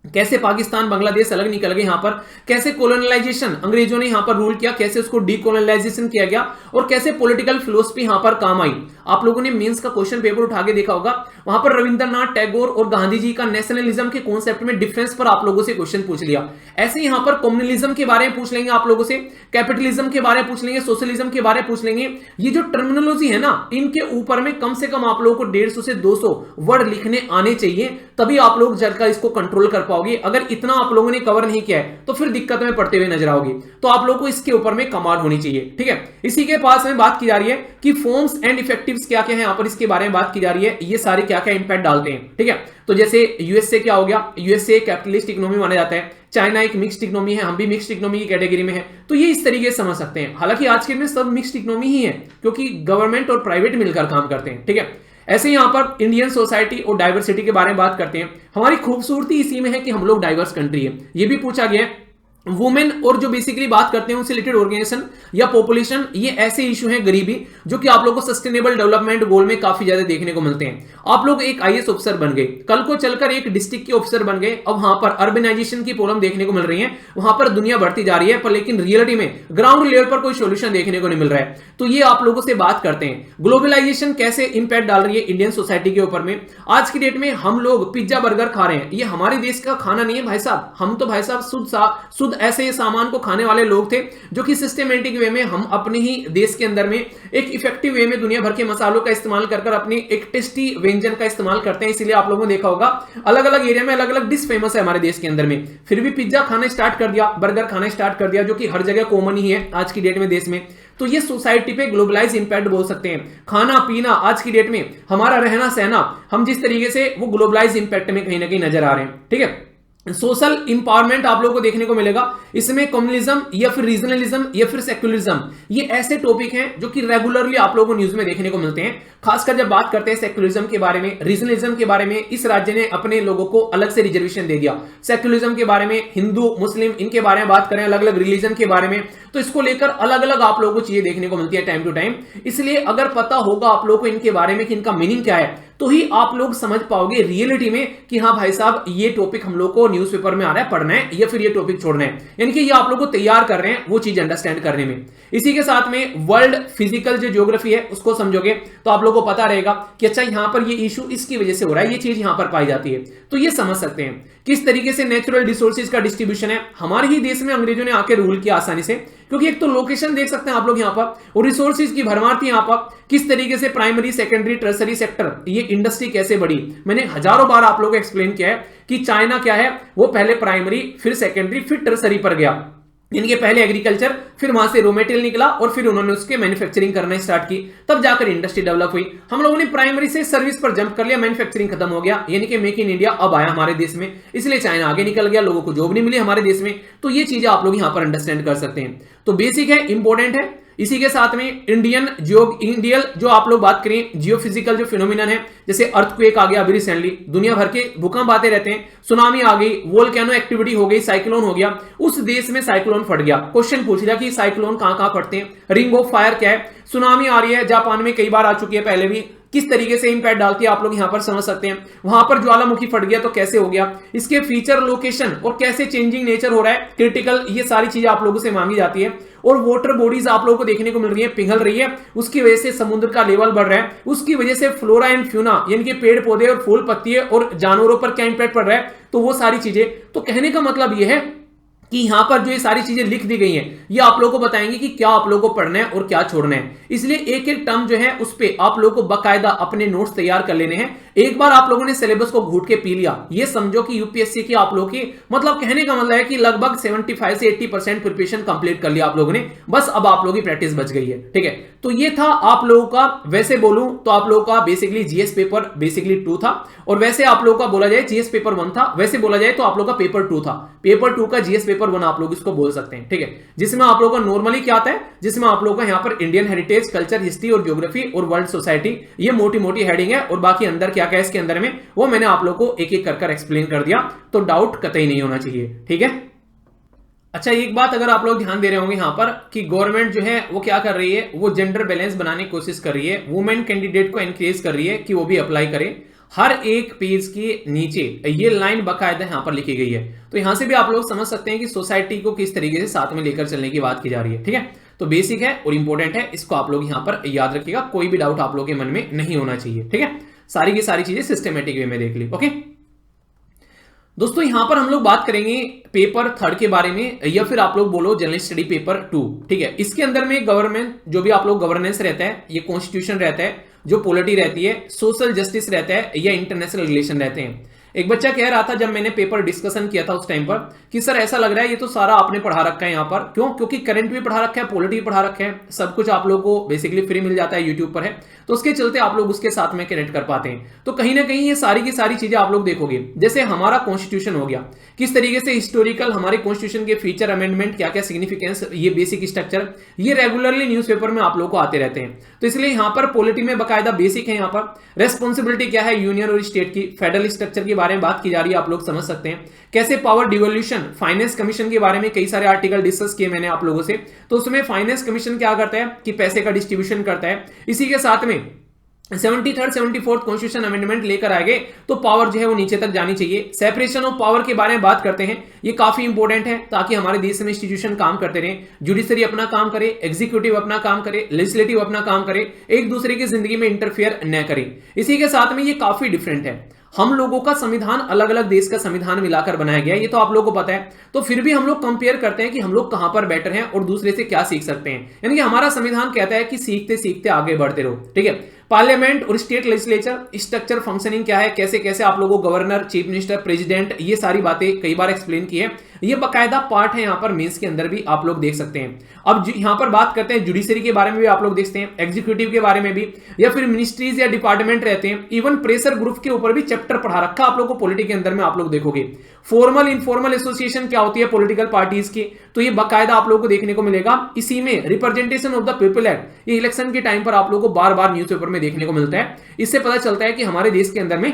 कैसे पाकिस्तान बांग्लादेश अलग निकल गए यहां पर, कैसे कोलोनलाइजेशन अंग्रेजों ने यहां पर रूल किया, कैसे उसको डीकोलोनलाइजेशन किया गया और कैसे पॉलिटिकल फिलोसफी यहां पर काम आई। आप लोगों ने मेंस का क्वेश्चन पेपर उठा के देखा होगा, वहां पर रविंद्रनाथ टैगोर और गांधी जी का नेशनलिज्म के कॉन्सेप्ट में डिफरेंस पर आप लोगों से क्वेश्चन पूछ लिया। ऐसे यहां पर कम्युनलिज्म के बारे में पूछ लेंगे आप लोगों से, कैपिटलिज्म के बारे में पूछ लेंगे, सोशलिज्म के बारे में पूछ लेंगे। ये जो टर्मिनोलॉजी है ना, इनके ऊपर में कम से कम आप लोगों को 150 से 200 वर्ड लिखने आने चाहिए, तभी आप लोग जल का इसको कंट्रोल कर पाओगे। अगर इतना आप लोगों ने कवर नहीं किया है तो फिर दिक्कत में पड़ते हुए नजर आओगे। तो आप लोगों को इसके ऊपर में कमांड होनी चाहिए, ठीक है। इसी के पास में बात की जा रही है कि फॉर्म्स एंड इफेक्टिव्स क्या क्या है, यहां पर इसके बारे में बात की जा रही है, ये सारे क्या क्या इंपैक्ट डालते हैं, ठीक है। तो जैसे यूएसए क्या हो गया, यूएसए कैपिटलिस्ट इकोनॉमी माना जाता है, चाइना एक मिक्स्ड इकोनॉमी है, हम भी मिक्स्ड इकोनॉमी की कैटेगरी में है। तो ये इस तरीके से समझ सकते हैं। हालांकि आज के दिन सब मिक्स्ड इकोनॉमी ही है क्योंकि गवर्नमेंट और प्राइवेट मिलकर काम करते हैं, ठीक है। ऐसे यहां पर इंडियन सोसाइटी और डाइवर्सिटी के बारे में बात करते हैं। हमारी खूबसूरती इसी में है कि हम लोग डाइवर्स कंट्री है, ये भी पूछा गया है। वुमेन और जो बेसिकली बात करते हैं उनसे रिलेटेड ऑर्गेनाइजेशन या पॉपुलेशन, ये ऐसे इशू हैं गरीबी जो कि आप लोगों को सस्टेनेबल डेवलपमेंट गोल में काफी ज्यादा देखने को मिलते हैं। आप लोग एक आईएएस ऑफिसर बन गए, कल को चलकर एक डिस्ट्रिक्ट के ऑफिसर बन गए, अब वहां पर अर्बनाइजेशन की प्रॉब्लम देखने को मिल रही है, वहां पर दुनिया बढ़ती जा रही है, पर लेकिन रियलिटी में ग्राउंड लेवल पर कोई सोल्यूशन देखने को नहीं मिल रहा है। तो ये आप लोगों से बात करते हैं ग्लोबलाइजेशन कैसे इंपैक्ट डाल रही है इंडियन सोसाइटी के ऊपर में। आज की डेट में हम लोग पिज्जा बर्गर खा रहे हैं, ये हमारे देश का खाना नहीं है भाई साहब। हम तो भाई साहब शुद्ध ऐसे सामान खाने वाले लोग थे जो कि सिस्टमैटिक वे में हम अपने ही देश के अंदर में एक इफेक्टिव वे में दुनिया भर के मसालों का इस्तेमाल कर अपनी एक टेस्टी व्यंजन का इस्तेमाल करते हैं। इसलिए आप लोगों ने देखा होगा अलग अलग एरिया में अलग अलग डिश फेमस है हमारे देश के अंदर में, फिर भी पिज्जा खाना स्टार्ट कर दिया, बर्गर खाना स्टार्ट कर दिया, जो कि हर जगह कॉमन ही है आज की डेट में देश में। तो ये सोसाइटी पे ग्लोबलाइज इंपैक्ट बोल सकते हैं। खाना पीना आज की डेट में हमारा रहना सहना, हम जिस तरीके से वो ग्लोबलाइज इंपैक्ट में कहीं ना कहीं नजर आ रहे हैं, ठीक है। सोशल इंपावरमेंट आप लोगों को देखने को मिलेगा, इसमें कम्युनलिज्म या फिर रीजनलिज्म या फिर सेक्युलरिज्म, ये ऐसे टॉपिक हैं जो कि रेगुलरली आप लोगों को न्यूज में देखने को मिलते हैं। खासकर जब बात करते हैं सेक्युलरिज्म के बारे में, रीजनलिज्म के बारे में, इस राज्य ने अपने लोगों को अलग से रिजर्वेशन दे दिया। सेक्युलरिज्म के बारे में, हिंदू मुस्लिम इनके बारे में बात करें, अलग अलग रिलीजन के बारे में, तो इसको लेकर अलग अलग आप लोगों को चीजें देखने को मिलती है टाइम टू टाइम। इसलिए अगर पता होगा आप लोगों को इनके बारे में कि इनका मीनिंग क्या है, तो ही आप लोग समझ पाओगे रियलिटी में कि हाँ भाई साहब ये टॉपिक हम लोग को न्यूज़पेपर में आ रहा है, पढ़ना है, या फिर ये टॉपिक छोड़ना है। यानी कि ये आप लोग को तैयार कर रहे हैं वो चीज अंडरस्टैंड करने में। इसी के साथ में वर्ल्ड फिजिकल जो ज्योग्राफी है उसको समझोगे तो आप लोगों को पता रहेगा कि अच्छा यहां पर ये इशू इसकी वजह से हो रहा है, ये चीज यहां पर पाई जाती है। तो ये समझ सकते हैं किस तरीके से नेचुरल रिसोर्सेज का डिस्ट्रीब्यूशन है। हमारे ही देश में अंग्रेजों ने आके रूल किया आसानी से, क्योंकि एक तो लोकेशन देख सकते हैं आप लोग यहां पर, और रिसोर्सेज की भरमार थी यहां पर। किस तरीके से प्राइमरी सेकेंडरी टर्सरी सेक्टर, ये इंडस्ट्री कैसे बढ़ी, मैंने हजारों बार आप लोगों को एक्सप्लेन किया है कि चाइना क्या है, वो पहले प्राइमरी फिर सेकेंडरी फिर टर्सरी पर गया। इनके पहले एग्रीकल्चर, फिर वहां से रॉ मटेरियल निकला और फिर उन्होंने उसके मैन्युफैक्चरिंग करना स्टार्ट की, तब जाकर इंडस्ट्री डेवलप हुई। हम लोगों ने प्राइमरी से सर्विस पर जंप कर लिया, मैन्युफैक्चरिंग खत्म हो गया, यानी कि मेक इन इंडिया अब आया हमारे देश में, इसलिए चाइना आगे निकल गया, लोगों को जॉब नहीं मिली हमारे देश में। तो ये चीजें आप लोग यहां पर अंडरस्टैंड कर सकते हैं। तो बेसिक है, इंपॉर्टेंट है। इसी के साथ में इंडियल जो आप लोग बात करें जियोफिजिकल जो फिनोमिनन है, जैसे अर्थक्वेक आ गया अभी रिसेंटली, दुनिया भर के भूकंप आते रहते हैं, सुनामी आ गई, वोल्केनो एक्टिविटी हो गई, साइक्लोन हो गया, उस देश में साइक्लोन फट गया। क्वेश्चन पूछ लिया कि साइक्लोन कहां कहां फटते हैं, रिंग ऑफ फायर क्या है, सुनामी आ रही है, जापान में कई बार आ चुकी है पहले भी, किस तरीके से इंपैक्ट डालती है आप लोग यहां पर समझ सकते हैं। वहां पर ज्वालामुखी फट गया तो कैसे हो गया, इसके फीचर लोकेशन और कैसे चेंजिंग नेचर हो रहा है, क्रिटिकल, ये सारी चीजें आप लोगों से मांगी जाती है। और वाटर बॉडीज आप लोगों को देखने को मिल रही है, पिघल रही है, उसकी वजह से समुद्र का लेवल बढ़ रहा है, उसकी वजह से फ्लोरा एंड फ्यूना यानी कि पेड़ पौधे और फूल पत्तियां और जानवरों पर क्या इंपैक्ट पड़ रहा है, तो वो सारी चीजें। तो कहने का मतलब यह है कि यहां पर जो ये सारी चीजें लिख दी गई हैं, ये आप लोगों को बताएंगे कि क्या आप लोगों को पढ़ना है और क्या छोड़ना है। इसलिए एक एक टर्म जो है उस पे आप लोगों को बकायदा अपने नोट्स तैयार कर लेने हैं, एक बार आप लोगों ने सिलेबस को घूट के पी लिया, ये समझो कि यूपीएससी की आप लोगों की मतलब कहने का मतलब है कि लगभग 75 से 80% प्रिपरेशन कंप्लीट कर लिया आप लोगों ने, बस अब आप लोगों की प्रैक्टिस बच गई है। ठीक है, तो ये था आप लोगों का, वैसे बोलूं तो आप लोगों का बेसिकली जीएस पेपर बेसिकली 2 था, और वैसे आप लोगों का बोला जाए जीएस पेपर 1 था, वैसे बोला जाए तो आप लोगों का पेपर 2 था, पेपर 2 का जीएस पेपर 1 आप लोग इसको बोल सकते हैं। ठीक है, जिसमें आप लोगों का नॉर्मली क्या आता है, जिसमें आप लोगों का यहाँ पर इंडियन हेरिटेज, कल्चर, हिस्ट्री और ज्योग्राफी और वर्ल्ड सोसाइटी, ये मोटी मोटी हेडिंग है, और बाकी अंदर क्या क्या है इसके अंदर में वो मैंने आप लोगों को एक एक कर एक्सप्लेन कर दिया, तो डाउट कतई नहीं होना चाहिए। ठीक है, अच्छा एक बात अगर आप लोग ध्यान दे रहे होंगे यहां पर कि गवर्नमेंट जो है वो क्या कर रही है, वो जेंडर बैलेंस बनाने की कोशिश कर रही है, वुमेन कैंडिडेट को एनकरेज कर रही है कि वो भी अप्लाई करें। हर एक पेज के नीचे ये लाइन बकायदा यहां पर लिखी गई है, तो यहां से भी आप लोग समझ सकते हैं कि सोसाइटी को किस तरीके से साथ में लेकर चलने की बात की जा रही है। ठीक है, तो बेसिक है और इंपॉर्टेंट है, इसको आप लोग यहां पर याद रखिएगा, कोई भी डाउट आप लोगों के मन में नहीं होना चाहिए। ठीक है, सारी की सारी चीजें सिस्टमेटिक वे में देख ली। ओके दोस्तों, यहां पर हम लोग बात करेंगे पेपर 3 के बारे में, या फिर आप लोग बोलो जनरल स्टडी पेपर 2। ठीक है, इसके अंदर में गवर्नमेंट जो भी आप लोग गवर्नेंस रहता है, ये कॉन्स्टिट्यूशन रहता है, जो पॉलिटी रहती है, सोशल जस्टिस रहता है, या इंटरनेशनल रिलेशन रहते हैं। एक बच्चा कह रहा था जब मैंने पेपर डिस्कशन किया था उस टाइम पर कि सर ऐसा लग रहा है ये तो सारा आपने पढ़ा रखा है यहाँ पर, क्यों? क्योंकि करंट भी पढ़ा रखा है, पॉलिटी भी पढ़ा रखा है, सब कुछ आप लोगों को बेसिकली फ्री मिल जाता है, यूट्यूब पर है, तो उसके चलते आप लोग उसके साथ में कनेक्ट कर पाते हैं। तो कहीं ना कहीं ये सारी की सारी चीजें आप लोग देखोगे, जैसे हमारा कॉन्स्टिट्यूशन हो गया, किस तरीके से हिस्टोरिकल हमारे कॉन्स्टिट्यूशन के फीचर, अमेंडमेंट, क्या क्या सिग्निफिकेंस, ये बेसिक स्ट्रक्चर, ये रेगुलरली न्यूज़पेपर में आप लोग को आते रहते हैं। तो इसलिए यहाँ पर पॉलिटी में बकायदा बेसिक है, यहाँ पर रेस्पॉन्सिबिलिटी क्या है यूनियन और स्टेट की, फेडरल स्ट्रक्चर के बारे में बात की जा रही है, आप लोग समझ सकते हैं कैसे पावर डिवोल्यूशन, फाइनेंस कमीशन के बारे में कई सारे आर्टिकल डिस्कस किए मैंने आप लोगों से। तो उसमें फाइनेंस कमीशन क्या करता है कि पैसे का डिस्ट्रीब्यूशन करता है, इसी के साथ में 73rd 74th कॉन्स्टिट्यूशन अमेंडमेंट लेकर आए गए, तो पावर जो है वो नीचे तक जानी चाहिए। सेपरेशन ऑफ पावर के बारे में बात करते हैं, ये काफी इंपॉर्टेंट है ताकि हमारे देश में इंस्टीट्यूशन काम करते रहे, जुडिशरी अपना काम करे, एग्जीक्यूटिव अपना काम करे, लेजिस्लेटिव अपना काम करे, एक दूसरे की जिंदगी में इंटरफेयर न करे। इसी के साथ में ये काफी डिफरेंट है, हम लोगों का संविधान अलग अलग देश का संविधान मिलाकर बनाया गया, ये तो आप लोगों को पता है, तो फिर भी हम लोग कंपेयर करते हैं कि हम लोग कहां पर बेटर हैं और दूसरे से क्या सीख सकते हैं। यानी कि हमारा संविधान कहता है कि सीखते सीखते आगे बढ़ते रहो। ठीक है, पार्लियामेंट और स्टेट लेजिस्लेचर स्ट्रक्चर फंक्शनिंग क्या है, कैसे कैसे आप लोगों को गवर्नर, चीफ मिनिस्टर, प्रेसिडेंट, ये सारी बातें कई बार एक्सप्लेन की है, ये बकायदा पार्ट है यहाँ पर मेंस के अंदर भी आप लोग देख सकते हैं। अब यहाँ पर बात करते हैं जुडिशरी के बारे में भी आप लोग देखते हैं, एग्जीक्यूटिव के बारे में भी, या फिर मिनिस्ट्रीज या डिपार्टमेंट रहते हैं, इवन प्रेशर ग्रुप के ऊपर भी चैप्टर पढ़ा रखा आप लोग को पॉलिटी के अंदर में आप लोग देखोगे। फॉर्मल इनफॉर्मल एसोसिएशन क्या होती है पॉलिटिकल पार्टीज की, तो ये बकायदा आप लोगों को देखने को मिलेगा। इसी में representation of the people act, ये इलेक्शन के टाइम पर आप लोगों को बार बार न्यूज़पेपर में देखने को मिलता है। इससे पता चलता है कि हमारे देश के अंदर में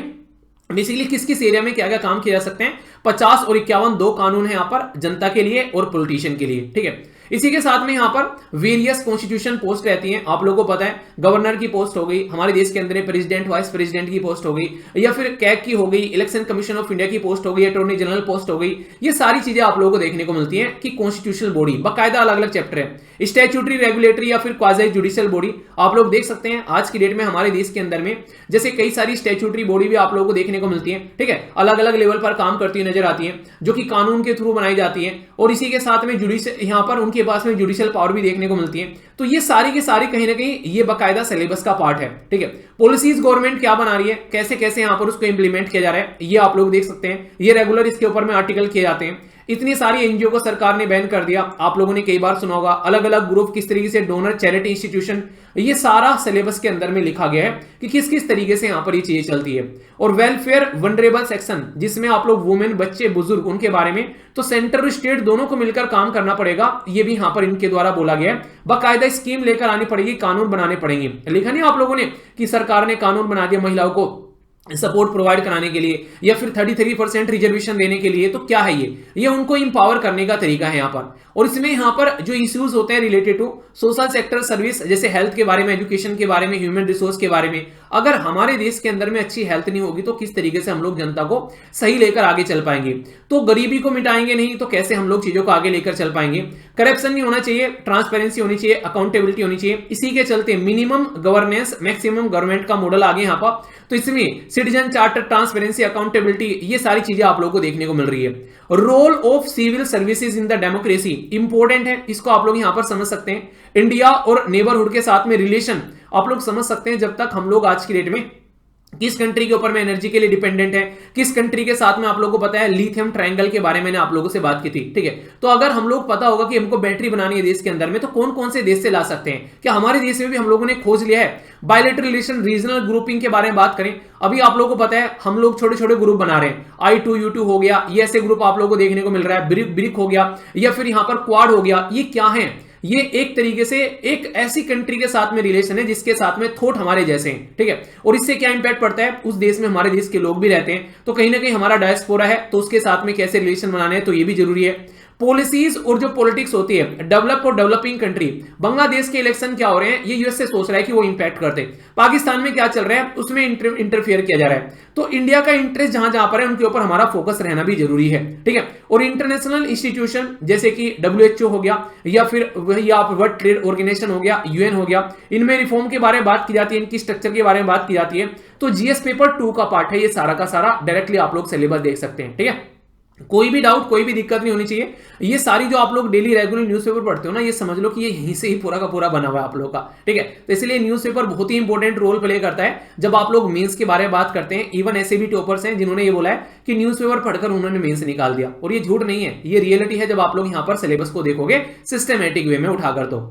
बेसिकली किस किस एरिया में क्या क्या काम किया जा सकते हैं। 50 और 51 दो कानून है यहाँ पर जनता के लिए और पॉलिटिशियन के लिए। ठीक है, इसी के साथ में यहाँ पर वेरियस कॉन्स्टिट्यूशन पोस्ट रहती हैं, आप लोगों को पता है गवर्नर की पोस्ट हो गई, हमारे देश के अंदर प्रेसिडेंट, वाइस प्रेसिडेंट की पोस्ट हो गई, या फिर कैग की हो गई, इलेक्शन कमीशन ऑफ इंडिया की पोस्ट हो गई, अटॉर्नी जनरल पोस्ट हो गई। ये सारी चीजें आप लोगों को देखने को मिलती हैं कि कॉन्स्टिट्यूशनल बॉडी बकायदा अलग अलग चैप्टर है। स्टैट्यूटरी, रेगुलेटरी या फिर क्वाजी जुडिशियल बॉडी आप लोग देख सकते हैं आज की डेट में हमारे देश के अंदर में, जैसे कई सारी स्टैट्यूटरी बॉडी भी आप लोगों को देखने को मिलती है। ठीक है, अलग अलग लेवल पर काम करती हुई नजर आती है, जो कि कानून के थ्रू बनाई जाती है, और इसी के साथ में जुडिशियल, यहाँ पर उनके पास में जुडिशियल पावर भी देखने को मिलती है। तो ये सारी की सारी कहीं ना कहीं ये बकायदा सिलेबस का पार्ट है। ठीक है, पॉलिसीज गवर्नमेंट क्या बना रही है, कैसे कैसे यहां पर उसको इंप्लीमेंट किया जा रहा है, ये आप लोग देख सकते हैं। ये रेगुलर इसके ऊपर में आर्टिकल किए जाते हैं। इतनी सारी एनजीओ को सरकार ने बैन कर दिया, आप लोगों ने कई बार सुना होगा, अलग अलग ग्रुप किस तरीके से, डोनर, चैरिटी इंस्टीट्यूशन, ये सारा सिलेबस के अंदर में लिखा गया है कि किस किस तरीके से यहां पर ये चीजें चलती है। और वेलफेयर वनरेबल सेक्शन, जिसमें आप लोग वुमेन, बच्चे, बुजुर्ग, उनके बारे में, तो सेंटर और स्टेट दोनों को मिलकर काम करना पड़ेगा, ये भी यहां पर इनके द्वारा बोला गया है। बकायदा स्कीम लेकर आनी पड़ेगी, कानून बनाने पड़ेंगे। लिखा नहीं आप लोगों ने कि सरकार ने कानून बना दिया महिलाओं को सपोर्ट प्रोवाइड कराने के लिए, या फिर 33% रिजर्वेशन देने के लिए, तो क्या है ये उनको इंपावर करने का तरीका है यहाँ पर। और इसमें यहाँ पर जो इश्यूज होते हैं related to social sector service, जैसे हेल्थ के बारे में, एजुकेशन के बारे में, ह्यूमन रिसोर्स के बारे में, अगर हमारे देश के अंदर में अच्छी हेल्थ नहीं होगी तो किस तरीके से हम लोग जनता को सही लेकर आगे चल पाएंगे। तो गरीबी को मिटाएंगे नहीं तो कैसे हम लोग चीजों को आगे लेकर चल पाएंगे। करप्शन नहीं होना चाहिए, ट्रांसपेरेंसी होनी चाहिए, अकाउंटेबिलिटी होनी चाहिए। इसी के चलते मिनिमम गवर्नेंस मैक्सिमम गवर्नमेंट का मॉडल आगे यहाँ पर, तो इसमें सिटीजन चार्टर, ट्रांसपेरेंसी, अकाउंटेबिलिटी, ये सारी चीजें आप लोगों को देखने को मिल रही है। Role of civil services in the democracy important है, इसको आप लोग यहां पर समझ सकते हैं। इंडिया और नेबरहुड के साथ में रिलेशन आप लोग समझ सकते हैं। जब तक हम लोग आज की डेट में किस कंट्री के ऊपर में एनर्जी के लिए डिपेंडेंट है, किस कंट्री के साथ में आप लोगों को पता है लिथियम ट्रायंगल के बारे में मैंने आप लोगों से बात की थी, ठीक है। तो अगर हम लोग पता होगा कि हमको बैटरी बनानी है देश के अंदर में, तो कौन कौन से देश से ला सकते हैं, क्या हमारे देश में भी हम लोगों ने खोज लिया है। बायलैटरल रिलेशन, रीजनल ग्रुपिंग के बारे में बात करें, अभी आप लोगों को पता है हम लोग छोटे छोटे ग्रुप बना रहे हैं, I2U2 हो गया, ये ऐसे ग्रुप आप लोगों को देखने को मिल रहा है, ब्रिक हो गया, या फिर यहां पर क्वाड हो गया। ये क्या है, ये एक तरीके से एक ऐसी कंट्री के साथ में रिलेशन है जिसके साथ में थॉट हमारे जैसे हैं, ठीक है। और इससे क्या इंपैक्ट पड़ता है, उस देश में हमारे देश के लोग भी रहते हैं, तो कहीं ना कहीं हमारा डायस्पोरा है, तो उसके साथ में कैसे रिलेशन बनाने हैं, तो ये भी जरूरी है। पॉलिसीज और जो पॉलिटिक्स होती है, डेवलप और डेवलपिंग कंट्री, बांग्लादेश के इलेक्शन क्या हो रहे हैं, ये यूएस से सोच रहा है कि वो इंपैक्ट करते, पाकिस्तान में क्या चल रहा है उसमें इंटरफियर किया जा रहा है। तो इंडिया का इंटरेस्ट जहां जहां पर है उनके ऊपर हमारा फोकस रहना भी जरूरी है, ठीक है। और इंटरनेशनल इंस्टीट्यूशन जैसे कि WHO हो गया, या फिर वही आप वर्ल्ड ट्रेड ऑर्गेनाइजेशन हो गया, UN हो गया, इनमें रिफॉर्म के बारे में बात की जाती है, इनकी स्ट्रक्चर के बारे में बात की जाती है। तो GS पेपर 2 का पार्ट है ये सारा का सारा, डायरेक्टली आप लोग सिलेबस देख सकते हैं, ठीक है। कोई भी डाउट, कोई भी दिक्कत नहीं होनी चाहिए। ये सारी जो आप लोग डेली रेगुलर न्यूज़पेपर पढ़ते हो ना, ये समझ लो कि ये यहीं से ही पूरा का पूरा बना हुआ है आप लोग का, ठीक है। तो इसलिए न्यूज़पेपर बहुत ही इंपॉर्टेंट रोल प्ले करता है जब आप लोग मेंस के बारे में बात करते हैं। इवन ऐसे भी टॉपर्स हैं जिन्होंने ये बोला है कि न्यूज़पेपर पढ़कर उन्होंने मेंस निकाल दिया, और ये झूठ नहीं है, ये रियलिटी है जब आप लोग यहां पर सिलेबस को देखोगे सिस्टमेटिक वे में उठाकर। तो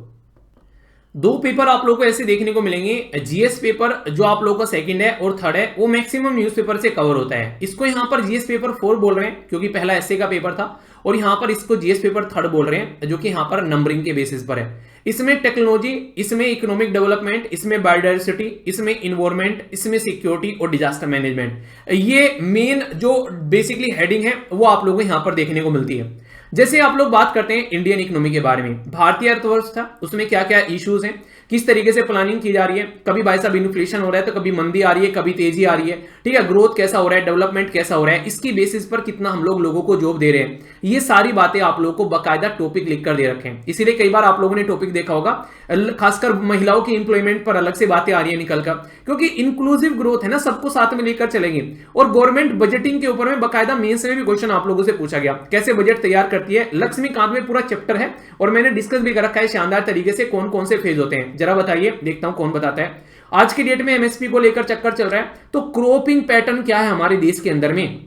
दो पेपर आप लोगों को ऐसे देखने को मिलेंगे, GS पेपर जो आप लोगों का सेकंड है और थर्ड है, वो मैक्सिमम न्यूज़पेपर से कवर होता है। इसको यहां पर GS पेपर 4 बोल रहे हैं क्योंकि पहला ऐसे का पेपर था, और यहां पर इसको GS पेपर 3 बोल रहे हैं जो कि यहां पर नंबरिंग के बेसिस पर है। इसमें टेक्नोलॉजी, इसमें इकोनॉमिक डेवलपमेंट, इसमें बायोडाइवर्सिटी, इसमें इन्वायरमेंट, इसमें सिक्योरिटी और डिजास्टर मैनेजमेंट, ये मेन जो बेसिकली हेडिंग है वो आप लोगों को यहां पर देखने को मिलती है। जैसे आप लोग बात करते हैं इंडियन इकोनॉमी के बारे में, भारतीय अर्थव्यवस्था, उसमें क्या क्या इश्यूज हैं, किस तरीके से प्लानिंग की जा रही है, कभी भाई साहब इन्फ्लेशन हो रहा है तो कभी मंदी आ रही है, कभी तेजी आ रही है, ठीक है, ग्रोथ कैसा हो रहा है, डेवलपमेंट कैसा हो रहा है, इसकी बेसिस पर कितना हम लोगों को जॉब दे रहे हैं, ये सारी बातें आप लोगों को बाकायदा टॉपिक लिखकर दे रखे हैं। इसीलिए कई बार आप लोगों ने टॉपिक देखा होगा, खासकर महिलाओं की इंप्लॉयमेंट पर अलग से बातें आ रही है निकलकर, क्योंकि इंक्लूसिव ग्रोथ है ना, सबको साथ में लेकर चलेंगे। और गवर्नमेंट बजटिंग के ऊपर में बाकायदा मेंस में भी क्वेश्चन आप लोगों से पूछा गया, कैसे बजट तैयार करती है, लक्ष्मीकांत में पूरा चैप्टर है, और मैंने डिस्कस भी कर रखा है शानदार तरीके से कौन कौन से फेज होते हैं। जरा बताइए, देखता हूं कौन बताता है। आज की डेट में MSP को लेकर चक्कर चल रहा है, तो क्रॉपिंग पैटर्न क्या है हमारे देश के अंदर में,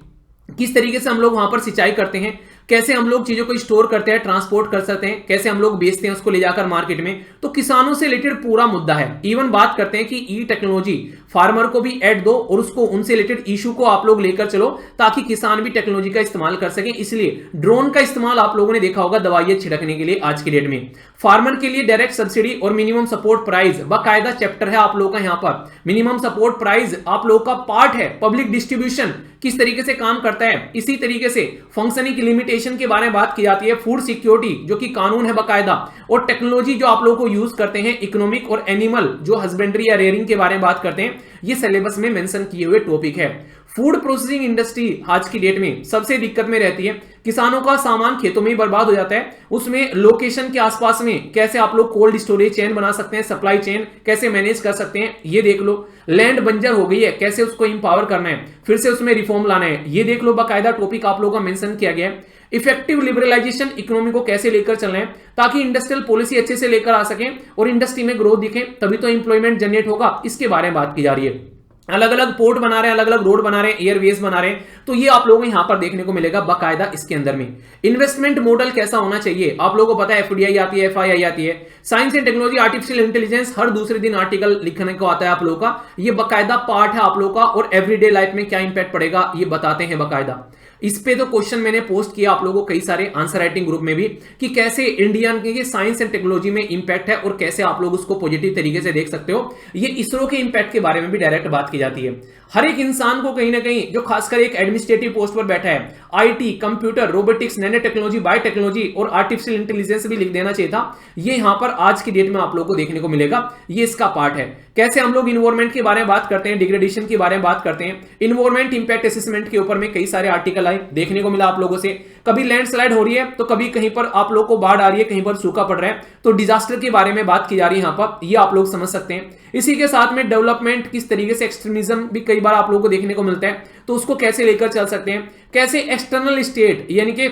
किस तरीके से हम लोग वहां पर सिंचाई करते हैं, कैसे हम लोग चीजों को स्टोर करते हैं, ट्रांसपोर्ट कर सकते हैं, कैसे हम लोग बेचते हैं उसको ले जाकर मार्केट में, तो किसानों से रिलेटेड पूरा मुद्दा है। इवन बात करते हैं कि ई टेक्नोलॉजी फार्मर को भी ऐड दो और उसको उनसे रिलेटेड इशू को आप लोग लेकर चलो ताकि किसान भी टेक्नोलॉजी का इस्तेमाल कर सकें। इसलिए ड्रोन का इस्तेमाल आप लोगों ने देखा होगा दवाइयां छिड़कने के लिए आज की डेट में। फार्मर के लिए डायरेक्ट सब्सिडी और मिनिमम सपोर्ट प्राइस बाकायदा चैप्टर है आप लोगों का यहां पर। मिनिमम सपोर्ट प्राइस आप लोगों का पार्ट है। पब्लिक डिस्ट्रीब्यूशन किस तरीके से काम करता है, इसी तरीके से फंक्शनिंग लिमिटेशन के बारे में बात की जाती है। फूड सिक्योरिटी जो कि कानून है बाकायदा, और टेक्नोलॉजी जो आप लोगों को यूज करते हैं, इकोनॉमिक और एनिमल जो हस्बेंड्री या रेयरिंग के बारे में बात करते हैं, ये सिलेबस में मेंशन किए हुए टॉपिक है। फूड प्रोसेसिंग इंडस्ट्री आज की डेट में सबसे दिक्कत में रहती है, किसानों का सामान खेतों में ही बर्बाद हो जाता है, उसमें लोकेशन के आसपास में कैसे आप लोग कोल्ड स्टोरेज चेन बना सकते हैं, सप्लाई चेन कैसे मैनेज कर सकते हैं, ये देख लो। लैंड बंजर हो गई है, कैसे उसको इंपावर करना है, फिर से उसमें रिफॉर्म लाना है, ये देख लो। बाकायदा टॉपिक आप लोगों का मेंशन किया गया है। इफेक्टिव लिबरलाइजेशन इकोनॉमी को कैसे लेकर चलना है ताकि इंडस्ट्रियल पॉलिसी अच्छे से लेकर आ सके और इंडस्ट्री में ग्रोथ दिखे, तभी तो इंप्लॉयमेंट जनरेट होगा, इसके बारे में बात की जा रही है। अलग अलग पोर्ट बना रहे हैं, अलग अलग रोड बना रहे हैं, एयरवेज बना रहे हैं, तो ये आप लोगों को यहां पर देखने को मिलेगा बाकायदा इसके अंदर में। इन्वेस्टमेंट मॉडल कैसा होना चाहिए, आप लोगों को पता है FDI आती है, FII आती है, science and technology, artificial intelligence, हर दूसरे दिन आर्टिकल लिखने को आता है आप लोगों का, ये बाकायदा पार्ट है आप लोगों का। और एवरीडे लाइफ में क्या इंपैक्ट पड़ेगा ये बताते हैं बाकायदा। इस पे तो क्वेश्चन मैंने पोस्ट किया आप लोगों को कई सारे आंसर राइटिंग ग्रुप में भी कि कैसे इंडियन के साइंस एंड टेक्नोलॉजी में इंपैक्ट है और कैसे आप लोग उसको पॉजिटिव तरीके से देख सकते हो। ये इसरो के इंपैक्ट के बारे में भी डायरेक्ट बात की जाती है। हर एक इंसान को कहीं ना कहीं जो खासकर एक एडमिनिस्ट्रेटिव पोस्ट पर बैठा है, IT, computer, robotics, nano technology, biotechnology और आर्टिफिशियल इंटेलिजेंस भी लिख देना चाहिए था, ये यहां पर आज की डेट में आप लोगों को देखने को मिलेगा, ये इसका पार्ट है। कैसे हम लोग इन्वायरमेंट के बारे में बात करते हैं, डिग्रेडेशन के बारे में बात करते हैं, इन्वायरमेंट इंपैक्ट असेसमेंट के ऊपर में कई सारे आर्टिकल आए, देखने को मिला आप लोगों से। कभी लैंडस्लाइड हो रही है तो कभी कहीं पर आप लोग को बाढ़ आ रही है, कहीं पर सूखा पड़ रहा है, तो डिजास्टर के बारे में बात की जा रही है यहां पर, ये आप लोग समझ सकते हैं। इसी के साथ में डेवलपमेंट किस तरीके से, एक्सट्रीमिज्म भी कई बार आप लोगों को देखने को मिलता है, तो उसको कैसे लेकर चल सकते हैं। कैसे एक्सटर्नल स्टेट यानी कि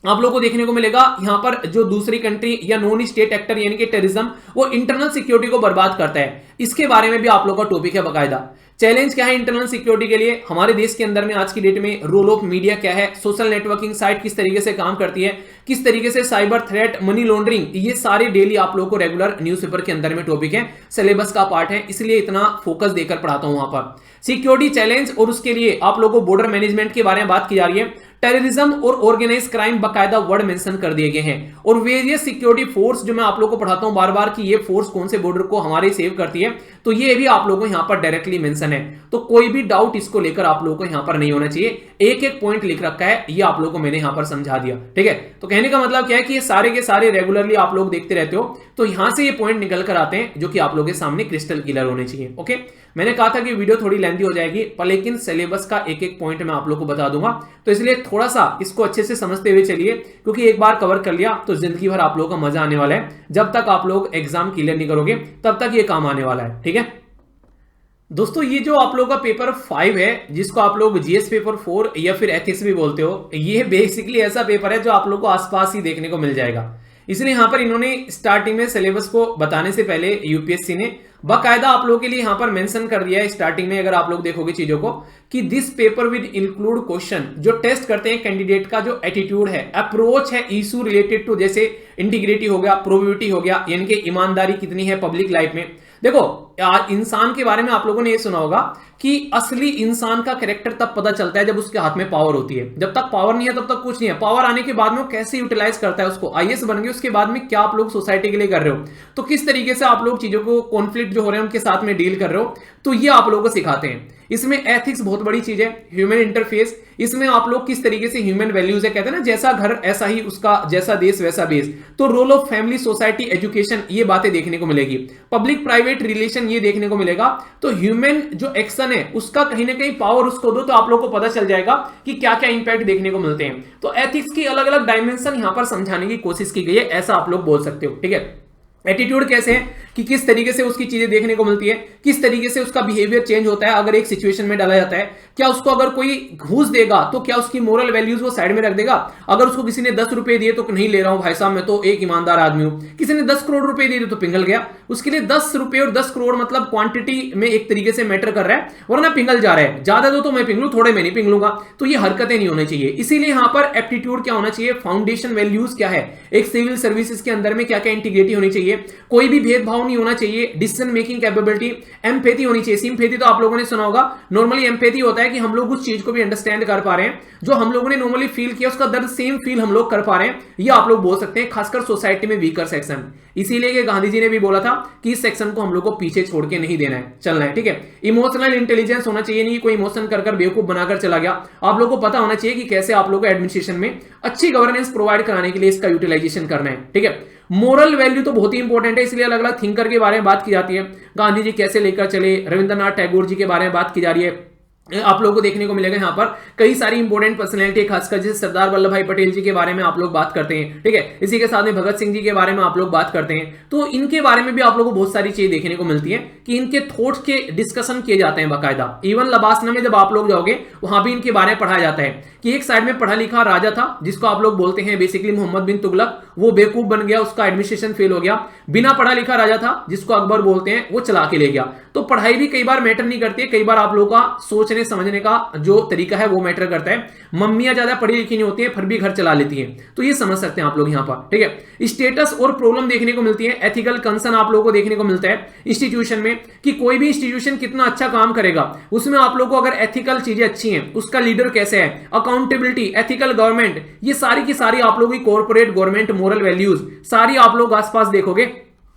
आप लोगों को देखने को मिलेगा यहां पर जो दूसरी कंट्री या नॉन स्टेट एक्टर यानी कि टेररिज्म, वो इंटरनल सिक्योरिटी को बर्बाद करता है, इसके बारे में भी आप लोगों का टॉपिक है बाकायदा। चैलेंज क्या है इंटरनल सिक्योरिटी के लिए हमारे देश के अंदर में आज की डेट में? रोल ऑफ मीडिया क्या है, सोशल नेटवर्किंग साइट किस तरीके से काम करती है, किस तरीके से साइबर थ्रेट, मनी लॉन्ड्रिंग, ये सारे डेली आप लोगों को रेगुलर न्यूज़पेपर के अंदर में टॉपिक है, सिलेबस का पार्ट है, इसलिए इतना फोकस देकर पढ़ाता हूं वहां पर। सिक्योरिटी चैलेंज और उसके लिए आप लोगों को बॉर्डर मैनेजमेंट के बारे में बात की जा रही है, टेररिज्म और ऑर्गेनाइज क्राइम बकायदा वर्ड मेंशन कर दिए गए हैं, और वेरियस सिक्योरिटी फोर्स जो मैं आप लोगों को पढ़ाता हूं बार बार कि ये फोर्स कौन से बॉर्डर को हमारे सेव करती है, तो ये भी आप लोगों को यहां पर डायरेक्टली मेंशन है। तो कोई भी डाउट इसको लेकर आप लोगों को यहां पर नहीं होना चाहिए, एक एक पॉइंट लिख रखा है, ये आप लोगों को मैंने यहां पर समझा दिया, ठीक है। तो कहने का मतलब क्या है कि ये सारे के सारे रेगुलरली आप लोग देखते रहते हो, तो यहां से ये पॉइंट निकल कर आते हैं जो कि आप लोगों के सामने क्रिस्टल क्लियर होने चाहिए। ओके, मैंने कहा था कि वीडियो थोड़ी लेंथी हो जाएगी, पर लेकिन सिलेबस का एक एक पॉइंट मैं आप लोग को बता दूंगा, तो इसलिए थोड़ा सा इसको अच्छे से समझते हुए चलिए, क्योंकि एक बार कवर कर लिया तो जिंदगी भर आप लोगों का मजा आने वाला है। जब तक आप लोग एग्जाम क्लियर नहीं करोगे तब तक ये काम आने वाला है, ठीक है दोस्तों। ये जो आप लोगों का पेपर 5 है, जिसको आप लोग जीएस पेपर 4 या फिर एथिक्स भी बोलते हो, ये बेसिकली ऐसा पेपर है जो आप लोग को आसपास ही देखने को मिल जाएगा। इसलिए यहां पर इन्होंने स्टार्टिंग में सिलेबस को बताने से पहले यूपीएससी ने बाकायदा आप लोगों के लिए यहां पर मेंशन कर दिया है स्टार्टिंग में, अगर आप लोग देखोगे चीजों को, कि this paper with include question जो टेस्ट करते हैं कैंडिडेट का जो एटीट्यूड है, अप्रोच है, इशू रिलेटेड टू, जैसे इंटीग्रिटी हो गया, प्रोबेबिलिटी हो गया, यानी कि ईमानदारी कितनी है पब्लिक लाइफ में। देखो इंसान के बारे में आप लोगों ने ये सुना होगा कि असली इंसान का कैरेक्टर तब पता चलता है जब उसके हाथ में पावर होती है, जब तक पावर नहीं है तब तक कुछ नहीं है। पावर आने के बाद में वो कैसे यूटिलाइज करता है उसको, आईएएस बन गए उसके बाद में क्या आप लोग सोसाइटी के लिए कर रहे हो, तो किस तरीके से आप लोग चीजों को कॉन्फ्लिक्ट जो हो रहे हैं उनके साथ में डील कर रहे हो, तो ये आप लोगों को सिखाते हैं। इसमें एथिक्स बहुत बड़ी चीज है, ह्यूमन इंटरफेस, इसमें आप लोग किस तरीके से ह्यूमन वैल्यूज है, कहते हैं ना जैसा घर ऐसा ही उसका, जैसा देश वैसा बेस, तो role of family, society, education, ये बातें देखने को मिलेगी। पब्लिक प्राइवेट रिलेशन ये देखने को मिलेगा। तो ह्यूमन जो एक्शन है उसका कहीं ना कहीं पावर उसको दो, तो आप लोग को पता चल जाएगा कि क्या क्या इंपैक्ट देखने को मिलते हैं। तो एथिक्स की अलग अलग डायमेंशन यहां पर समझाने की कोशिश की गई है, ऐसा आप लोग बोल सकते हो, ठीक है। एटीट्यूड कैसे है कि किस तरीके से उसकी चीजें देखने को मिलती है, किस तरीके से उसका बिहेवियर चेंज होता है अगर एक सिचुएशन में डाला जाता है, क्या उसको अगर कोई घूस देगा तो क्या उसकी मोरल वैल्यूज वो साइड में रख देगा, अगर उसको किसी ने 10 रुपए दिए तो नहीं ले रहा हूं भाई साहब, मैं तो एक ईमानदार आदमी हूं, किसी ने 10 करोड़ रुपए दिए तो पिघल गया, उसके लिए 10 रुपए और 10 करोड़ मतलब क्वांटिटी में एक तरीके से मैटर कर रहा है, वरना पिघल जा रहा है, ज्यादा दो तो मैं पिघलू, थोड़े में नहीं पिघलूंगा, तो ये हरकतें नहीं होनी चाहिए। इसीलिए यहां पर एप्टीट्यूड क्या होना चाहिए, फाउंडेशन वैल्यूज क्या है, एक सिविल सर्विसेज के अंदर में क्या क्या इंटीग्रिटी होनी चाहिए, कोई भी भेदभाव नहीं होना चाहिए, डिसीजन मेकिंग कैपेबिलिटी, एम्पैथी होनी चाहिए। सिंपैथी तो आप लोगों ने सुना होगा, नॉर्मली एम्पैथी होता है कि हम लोग उस चीज को भी अंडरस्टैंड कर पा रहे हैं, जो हम लोगों ने नॉर्मली फील किया उसका दर्द सेम फील हम लोग कर पा रहे हैं, ये आप लोग बोल सकते हैं, खासकर सोसाइटी में वीकर सेक्शन। इसीलिए गांधी जी ने भी बोला था कि इस सेक्शन को हम लोग को पीछे छोड़ के नहीं देना है, चलना है, ठीक है। इमोशनल इंटेलिजेंस होना चाहिए, नहीं कोई इमोशन कर बेवकूफ बनाकर चला गया। आप लोग को पता होना चाहिए कि कैसे आप लोग को एडमिनिस्ट्रेशन में अच्छी गवर्नेंस प्रोवाइड कराने के लिए इसका यूटिलाइजेशन करना है, ठीक है। मोरल वैल्यू तो बहुत ही इंपॉर्टेंट है, इसलिए अलग अलग थिंकर के बारे में बात की जाती है, गांधी जी कैसे लेकर चले, रविंद्रनाथ टैगोर जी के बारे में बात की जा रही है। आप लोगों को देखने को मिलेगा यहाँ पर कई सारी इंपॉर्टेंट पर्सनैलिटी, खासकर जैसे सरदार वल्लभ भाई पटेल जी के बारे में आप लोग बात करते हैं, ठीक है। इसी के साथ में भगत सिंह जी के बारे में आप लोग बात करते हैं, तो इनके बारे में भी आप लोगों को बहुत सारी चीजें देखने को मिलती है कि इनके थॉट्स के डिस्कशन किए जाते हैं बाकायदा। इवन लबासना में जब आप लोग जाओगे वहां भी इनके बारे में पढ़ाया जाता है कि एक साइड में पढ़ा लिखा राजा था जिसको आप लोग बोलते हैं बेसिकली मोहम्मद बिन तुगलक, वो बेवकूफ बन गया, उसका एडमिनिस्ट्रेशन फेल हो गया। बिना पढ़ा लिखा राजा था जिसको अकबर बोलते हैं, वो चला के ले गया। तो पढ़ाई भी कई बार मैटर नहीं करती है, कई बार आप लोगों का सोचने समझने का जो तरीका है वो मैटर करता है। मम्मियां ज्यादा पढ़ी लिखी नहीं होती है फिर भी घर चला लेती हैं, तो ये समझ सकते हैं आप लोग यहां पर, ठीक है। स्टेटस और प्रॉब्लम देखने को मिलती है, एथिकल कंसर्न आप लोगों को देखने को मिलता है इंस्टीट्यूशन में, कि कोई भी इंस्टीट्यूशन कितना अच्छा काम करेगा उसमें आप लोगों को अगर एथिकल चीजें अच्छी हैं, उसका लीडर कैसे है, अकाउंटेबिलिटी, एथिकल गवर्नमेंट, ये सारी की सारी आप लोगों की कॉर्पोरेट गवर्नमेंट मोरल वैल्यूज सारी आप लोग आसपास देखोगे,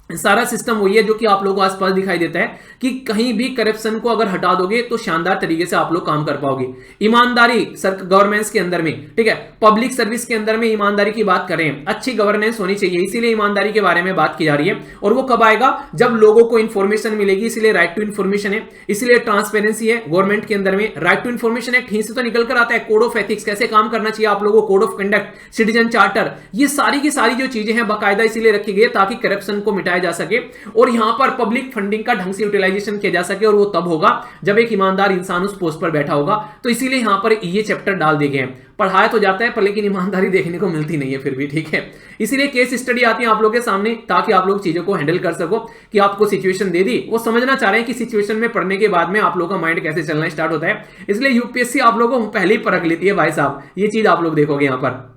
सारा सिस्टम वही है जो कि आप लोगों को आसपास दिखाई देता है कि कहीं भी करप्शन को अगर हटा दोगे तो शानदार तरीके से आप लोग काम कर पाओगे। ईमानदारी गवर्नेंस के अंदर में, ठीक है, पब्लिक सर्विस के अंदर में ईमानदारी की बात करें, अच्छी गवर्नेंस होनी चाहिए, इसीलिए ईमानदारी के बारे में बात की जा रही है। और वो कब आएगा, जब लोगों को इंफॉर्मेशन मिलेगी, इसलिए राइट टू इंफॉर्मेशन है, इसलिए ट्रांसपेरेंसी है गवर्नमेंट के अंदर में। राइट टू इंफॉर्मेशन एक्ट ही से तो निकल कर आता है, कोड ऑफ एथिक्स कैसे काम करना चाहिए आप लोगों को, code of conduct, citizen charter, ये सारी की सारी जो चीजें हैं बाकायदा इसीलिए रखी गई ताकि करप्शन को मिटाया जा सके और यहां पर पब्लिक फंडिंग का ढंग से यूटिलाइजेशन किया जा सके, और वो तब होगा जब एक ईमानदार इंसान उस पोस्ट पर बैठा होगा। तो इसीलिए यहां पर ये चैप्टर डाल दिए गए हैं। पढ़ाया तो जाता है पर लेकिन ईमानदारी देखने को मिलती नहीं है फिर भी, ठीक है। इसीलिए केस स्टडी आती है आप लोगों के सामने ताकि आप लोग चीजों को हैंडल कर सको कि आपको सिचुएशन दे दी, वो समझना चाह रहे हैं कि सिचुएशन में पढ़ने के बाद में आप लोगों का माइंड कैसे चलना स्टार्ट होता है। इसलिए यूपीएससी आप लोगों को पहले ही परख लेती है भाई साहब, ये चीज आप लोग देखोगे यहां पर।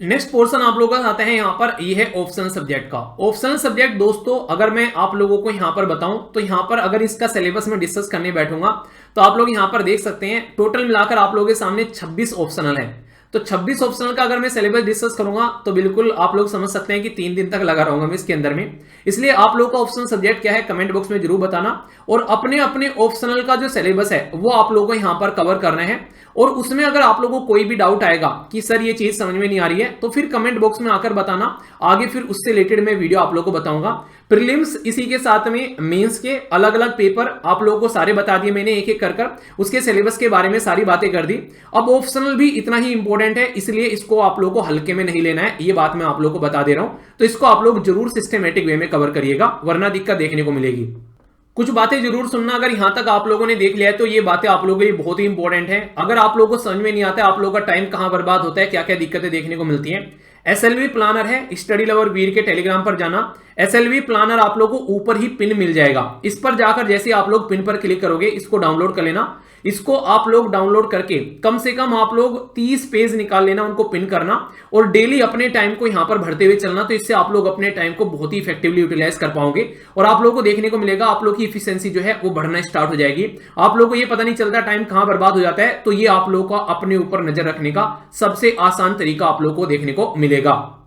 नेक्स्ट पोर्शन आप लोगों का आता है यहां पर, ये है ऑप्शनल सब्जेक्ट का। ऑप्शनल सब्जेक्ट दोस्तों अगर मैं आप लोगों को यहां पर बताऊं तो यहां पर अगर इसका सिलेबस में डिस्कस करने बैठूंगा तो आप लोग यहां पर देख सकते हैं टोटल मिलाकर आप लोगों के सामने 26 ऑप्शनल है। तो 26 ऑप्शनल का अगर मैं सिलेबस डिस्कस करूंगा तो बिल्कुल आप लोग समझ सकते हैं कि 3 दिन तक लगा रहूंगा मैं इसके अंदर में। इसलिए आप लोग का ऑप्शनल सब्जेक्ट क्या है कमेंट बॉक्स में जरूर बताना, और अपने अपने ऑप्शनल का जो सिलेबस है वो आप लोगों को यहां पर कवर करना है। और उसमें अगर आप लोगों को कोई भी डाउट आएगा कि सर ये चीज समझ में नहीं आ रही है तो फिर कमेंट बॉक्स में आकर बताना, आगे फिर उससे रिलेटेड मैं वीडियो आप लोगों को बताऊंगा। प्रीलिम्स इसी के साथ में मेंस के अलग अलग पेपर आप लोगों को सारे बता दिए मैंने एक एक कर उसके सिलेबस के बारे में सारी बातें कर दी। अब ऑप्शनल भी इतना ही इंपॉर्टेंट है, इसलिए इसको आप लोगों को हल्के में नहीं लेना है, ये बात मैं आप लोगों को बता दे रहा हूं। तो इसको आप लोग जरूर सिस्टमेटिक वे में कवर करिएगा वरना दिक्कत देखने को मिलेगी। कुछ बातें जरूर सुनना, अगर यहां तक आप लोगों ने देख लिया है तो ये बातें आप लोगों के लिए बहुत ही इंपॉर्टेंट है। अगर आप लोगों को समझ में नहीं आता है आप लोगों का टाइम कहां बर्बाद होता है, क्या क्या दिक्कतें देखने को मिलती हैं। एसएलवी प्लानर है, स्टडी लवर वीर के टेलीग्राम पर जाना। एसएलवी प्लानर आप लोगों को ऊपर ही पिन मिल जाएगा, इस पर जाकर जैसे आप लोग पिन पर क्लिक करोगे इसको डाउनलोड कर लेना। इसको आप लोग डाउनलोड करके कम से कम आप लोग 30 पेज निकाल लेना, उनको पिन करना और डेली अपने टाइम को यहां पर भरते हुए चलना। तो इससे आप लोग अपने टाइम को बहुत ही इफेक्टिवली यूटिलाइज कर पाओगे और आप लोगों को देखने को मिलेगा आप लोग की इफिशिएंसी जो है वो बढ़ना स्टार्ट हो जाएगी। आप लोगों को ये पता नहीं चलता टाइम कहां बर्बाद हो जाता है। तो ये आप लोगों का अपने ऊपर नजर रखने का सबसे आसान तरीका आप लोगों को देखने को मिलेगा।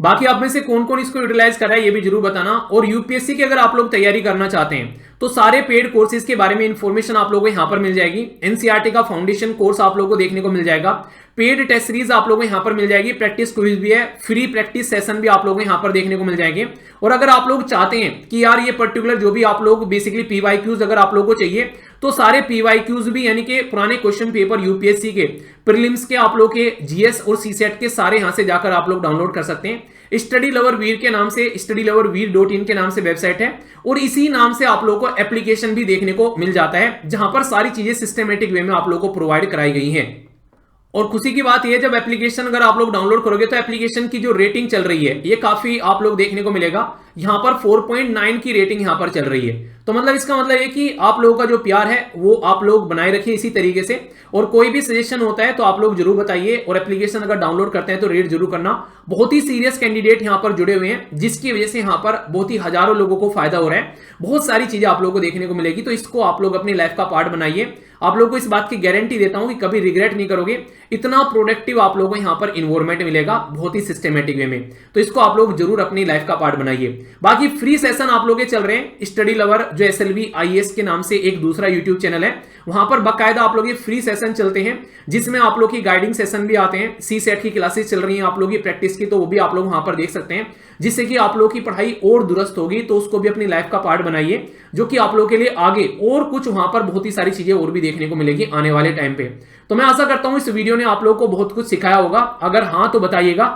बाकी आप में से कौन कौन इसको यूटिलाइज कर रहा है ये भी जरूर बताना। और यूपीएससी की अगर आप लोग तैयारी करना चाहते हैं तो सारे पेड कोर्सेज के बारे में इंफॉर्मेशन आप लोगों को यहां पर मिल जाएगी। एनसीईआरटी का फाउंडेशन कोर्स आप लोगों को देखने को मिल जाएगा, पेड टेस्ट सीरीज आप लोगों को यहां पर मिल जाएगी, प्रैक्टिस क्विज भी है, फ्री प्रैक्टिस सेशन भी आप लोगों को यहां पर देखने को मिल जाएंगे। और अगर आप लोग चाहते हैं कि यार ये पर्टिकुलर जो भी आप लोग बेसिकली पीवाईक्यूज अगर आप लोगों को चाहिए तो सारे पीवाईक्यूज भी यानी कि पुराने क्वेश्चन पेपर यूपीएससी के प्रीलिम्स के आप लोग के जीएस और सीसेट के सारे यहां से जाकर आप लोग डाउनलोड कर सकते हैं। स्टडी लवर वीर के नाम से studyloverveer.in के नाम से वेबसाइट है और इसी नाम से आप लोगों को एप्लीकेशन भी देखने को मिल जाता है जहां पर सारी चीजें सिस्टमेटिक वे में आप लोगों को प्रोवाइड कराई गई हैं। और खुशी की बात यह जब एप्लीकेशन अगर आप लोग डाउनलोड करोगे तो एप्लीकेशन की जो रेटिंग चल रही है ये काफी आप लोग देखने को मिलेगा, यहां पर 4.9 की रेटिंग यहां पर चल रही है। तो मतलब इसका मतलब है कि आप लोगों का जो प्यार है वो आप लोग बनाए रखिए इसी तरीके से। और कोई भी सजेशन होता है तो आप लोग जरूर बताइए और एप्लीकेशन अगर डाउनलोड करते हैं तो रेट जरूर करना। बहुत ही सीरियस कैंडिडेट यहां पर जुड़े हुए हैं जिसकी वजह से यहां पर बहुत ही हजारों लोगों को फायदा हो रहा है, बहुत सारी चीजें आप लोगों को देखने को मिलेगी। तो इसको आप लोग अपनी लाइफ का पार्ट बनाइए। आप लोगों को इस बात की गारंटी देता हूं कि कभी रिग्रेट नहीं करोगे, इतना प्रोडक्टिव आप लोगों को यहां पर इन्वायरमेंट मिलेगा बहुत ही सिस्टमेटिक वे में। तो इसको आप लोग जरूर अपनी लाइफ का पार्ट बनाइए। बाकी फ्री सेशन आप लोग के चल रहे हैं, स्टडी लवर जो एसएलवी आईएएस के नाम से एक दूसरा यूट्यूब चैनल है, वहां पर बाकायदा आप लोग ये फ्री सेशन चलते हैं जिसमें आप लोग की गाइडिंग सेशन भी आते हैं। सी सेट की क्लासेस चल रही हैं आप लोग की प्रैक्टिस की, तो वो भी आप लोग वहां पर देख सकते हैं जिससे कि आप लोग की पढ़ाई और दुरुस्त होगी। तो उसको भी अपनी लाइफ का पार्ट बनाइए जो कि आप लोग के लिए आगे और कुछ वहां पर बहुत ही सारी चीजें और भी देखने को मिलेगी आने वाले टाइम पे। तो मैं आशा करता हूं इस वीडियो ने आप लोग को बहुत कुछ सिखाया होगा, अगर हां तो बताइएगा।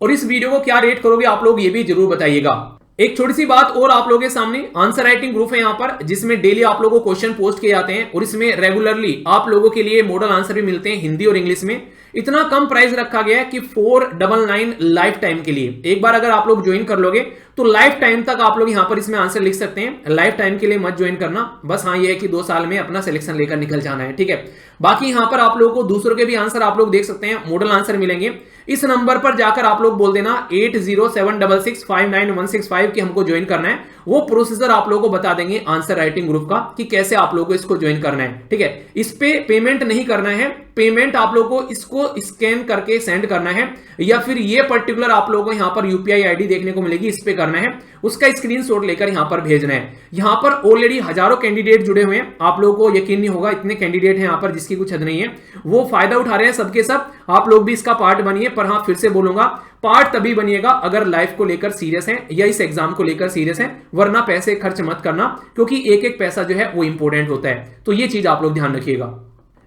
और इस वीडियो को क्या रेट करोगे आप लोग ये भी जरूर बताइएगा। एक छोटी सी बात और आप लोगों के सामने, आंसर राइटिंग ग्रुप है यहाँ पर जिसमें डेली आप लोगों को क्वेश्चन पोस्ट किए जाते हैं और इसमें रेगुलरली आप लोगों के लिए मॉडल आंसर भी मिलते हैं हिंदी और इंग्लिश में। इतना कम प्राइस रखा गया है कि 499 लाइफ टाइम के लिए। एक बार अगर आप लोग ज्वाइन कर लोगे तो लाइफ टाइम तक आप लोग यहां पर इसमें आंसर लिख सकते हैं। लाइफ टाइम के लिए मत ज्वाइन करना, बस हाँ ये है कि 2 साल में अपना सिलेक्शन लेकर निकल जाना है, ठीक है। बाकी यहां पर आप लोगों को दूसरों के भी आंसर आप लोग देख सकते हैं, मॉडल आंसर मिलेंगे। इस नंबर पर जाकर आप लोग बोल देना 8076659165 की हमको ज्वाइन करना है। वो प्रोसीजर आप लोगों को बता देंगे आंसर राइटिंग ग्रुप का कि कैसे आप लोगों को इसको ज्वाइन करना है, ठीक है। इस पे पेमेंट नहीं करना है, पेमेंट आप लोगों को इसको स्कैन करके सेंड करना है या फिर ये पर्टिकुलर आप लोगों को यहां पर यूपीआई आईडी देखने को मिलेगी, इस पे करना है, उसका स्क्रीनशॉट लेकर यहां पर भेजना है। यहां पर ऑलरेडी हजारों कैंडिडेट जुड़े हुए हैं, आप लोगों को यकीन नहीं होगा इतने कैंडिडेट हैं यहां पर जिसकी कुछ हद नहीं है, वो फायदा उठा रहे हैं सबके सब। आप लोग भी इसका पार्ट बनिए, पर हाँ फिर से बोलूंगा पार्ट तभी बनिएगा अगर लाइफ को लेकर सीरियस है या इस एग्जाम को लेकर सीरियस है, वरना पैसे खर्च मत करना क्योंकि एक एक पैसा जो है वो इंपॉर्टेंट होता है। तो ये चीज आप लोग ध्यान रखिएगा।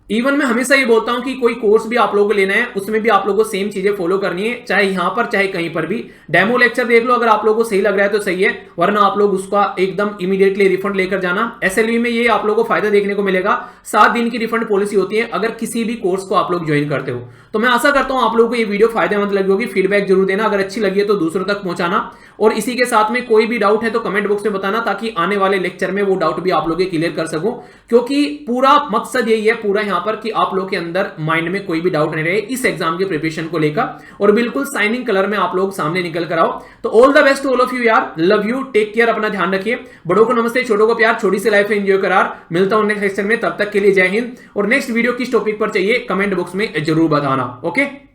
इवन मैं हमेशा ये बोलता हूं कि कोई कोर्स भी आप लोगों को लेना है उसमें भी आप लोगों को सेम चीजें फॉलो करनी है, चाहे यहां पर चाहे कहीं पर भी। डेमो लेक्चर देख लो, अगर आप लोगों को सही लग रहा है तो सही है, वरना आप लोग उसका एकदम इमीडिएटली रिफंड लेकर जाना। एसएलवी में ये आप लोगों को फायदा देखने को मिलेगा, 7 दिन की रिफंड पॉलिसी होती है अगर किसी भी कोर्स को आप लोग ज्वाइन करते हो। तो मैं आशा करता हूं आप लोगों को ये वीडियो फायदेमंद लगी होगी। फीडबैक जरूर देना, अगर अच्छी लगी है तो दूसरों तक पहुंचाना, और इसी के साथ में कोई भी डाउट है तो कमेंट बॉक्स में बताना, ताकि आने वाले लेक्चर में वो डाउट भी आप लोग क्लियर कर सकूं। क्योंकि पूरा मकसद यही है पूरा यहां पर कि आप लोग के अंदर माइंड में कोई भी डाउट नहीं रहे इस एग्जाम के प्रिपरेशन को लेकर, और बिल्कुल शाइनिंग कलर में आप लोग सामने निकल कर आओ। तो all the best all of you यार, लव यू, टेक केयर, अपना ध्यान रखिए। बड़ों को नमस्ते, छोटों को प्यार, छोटी सी लाइफ एंजॉय करार। मिलता हूं नेक्स्ट सेक्शन में, तब तक के लिए जय हिंद। और नेक्स्ट वीडियो किस टॉपिक पर चाहिए कमेंट बॉक्स में जरूर बताना। ओके।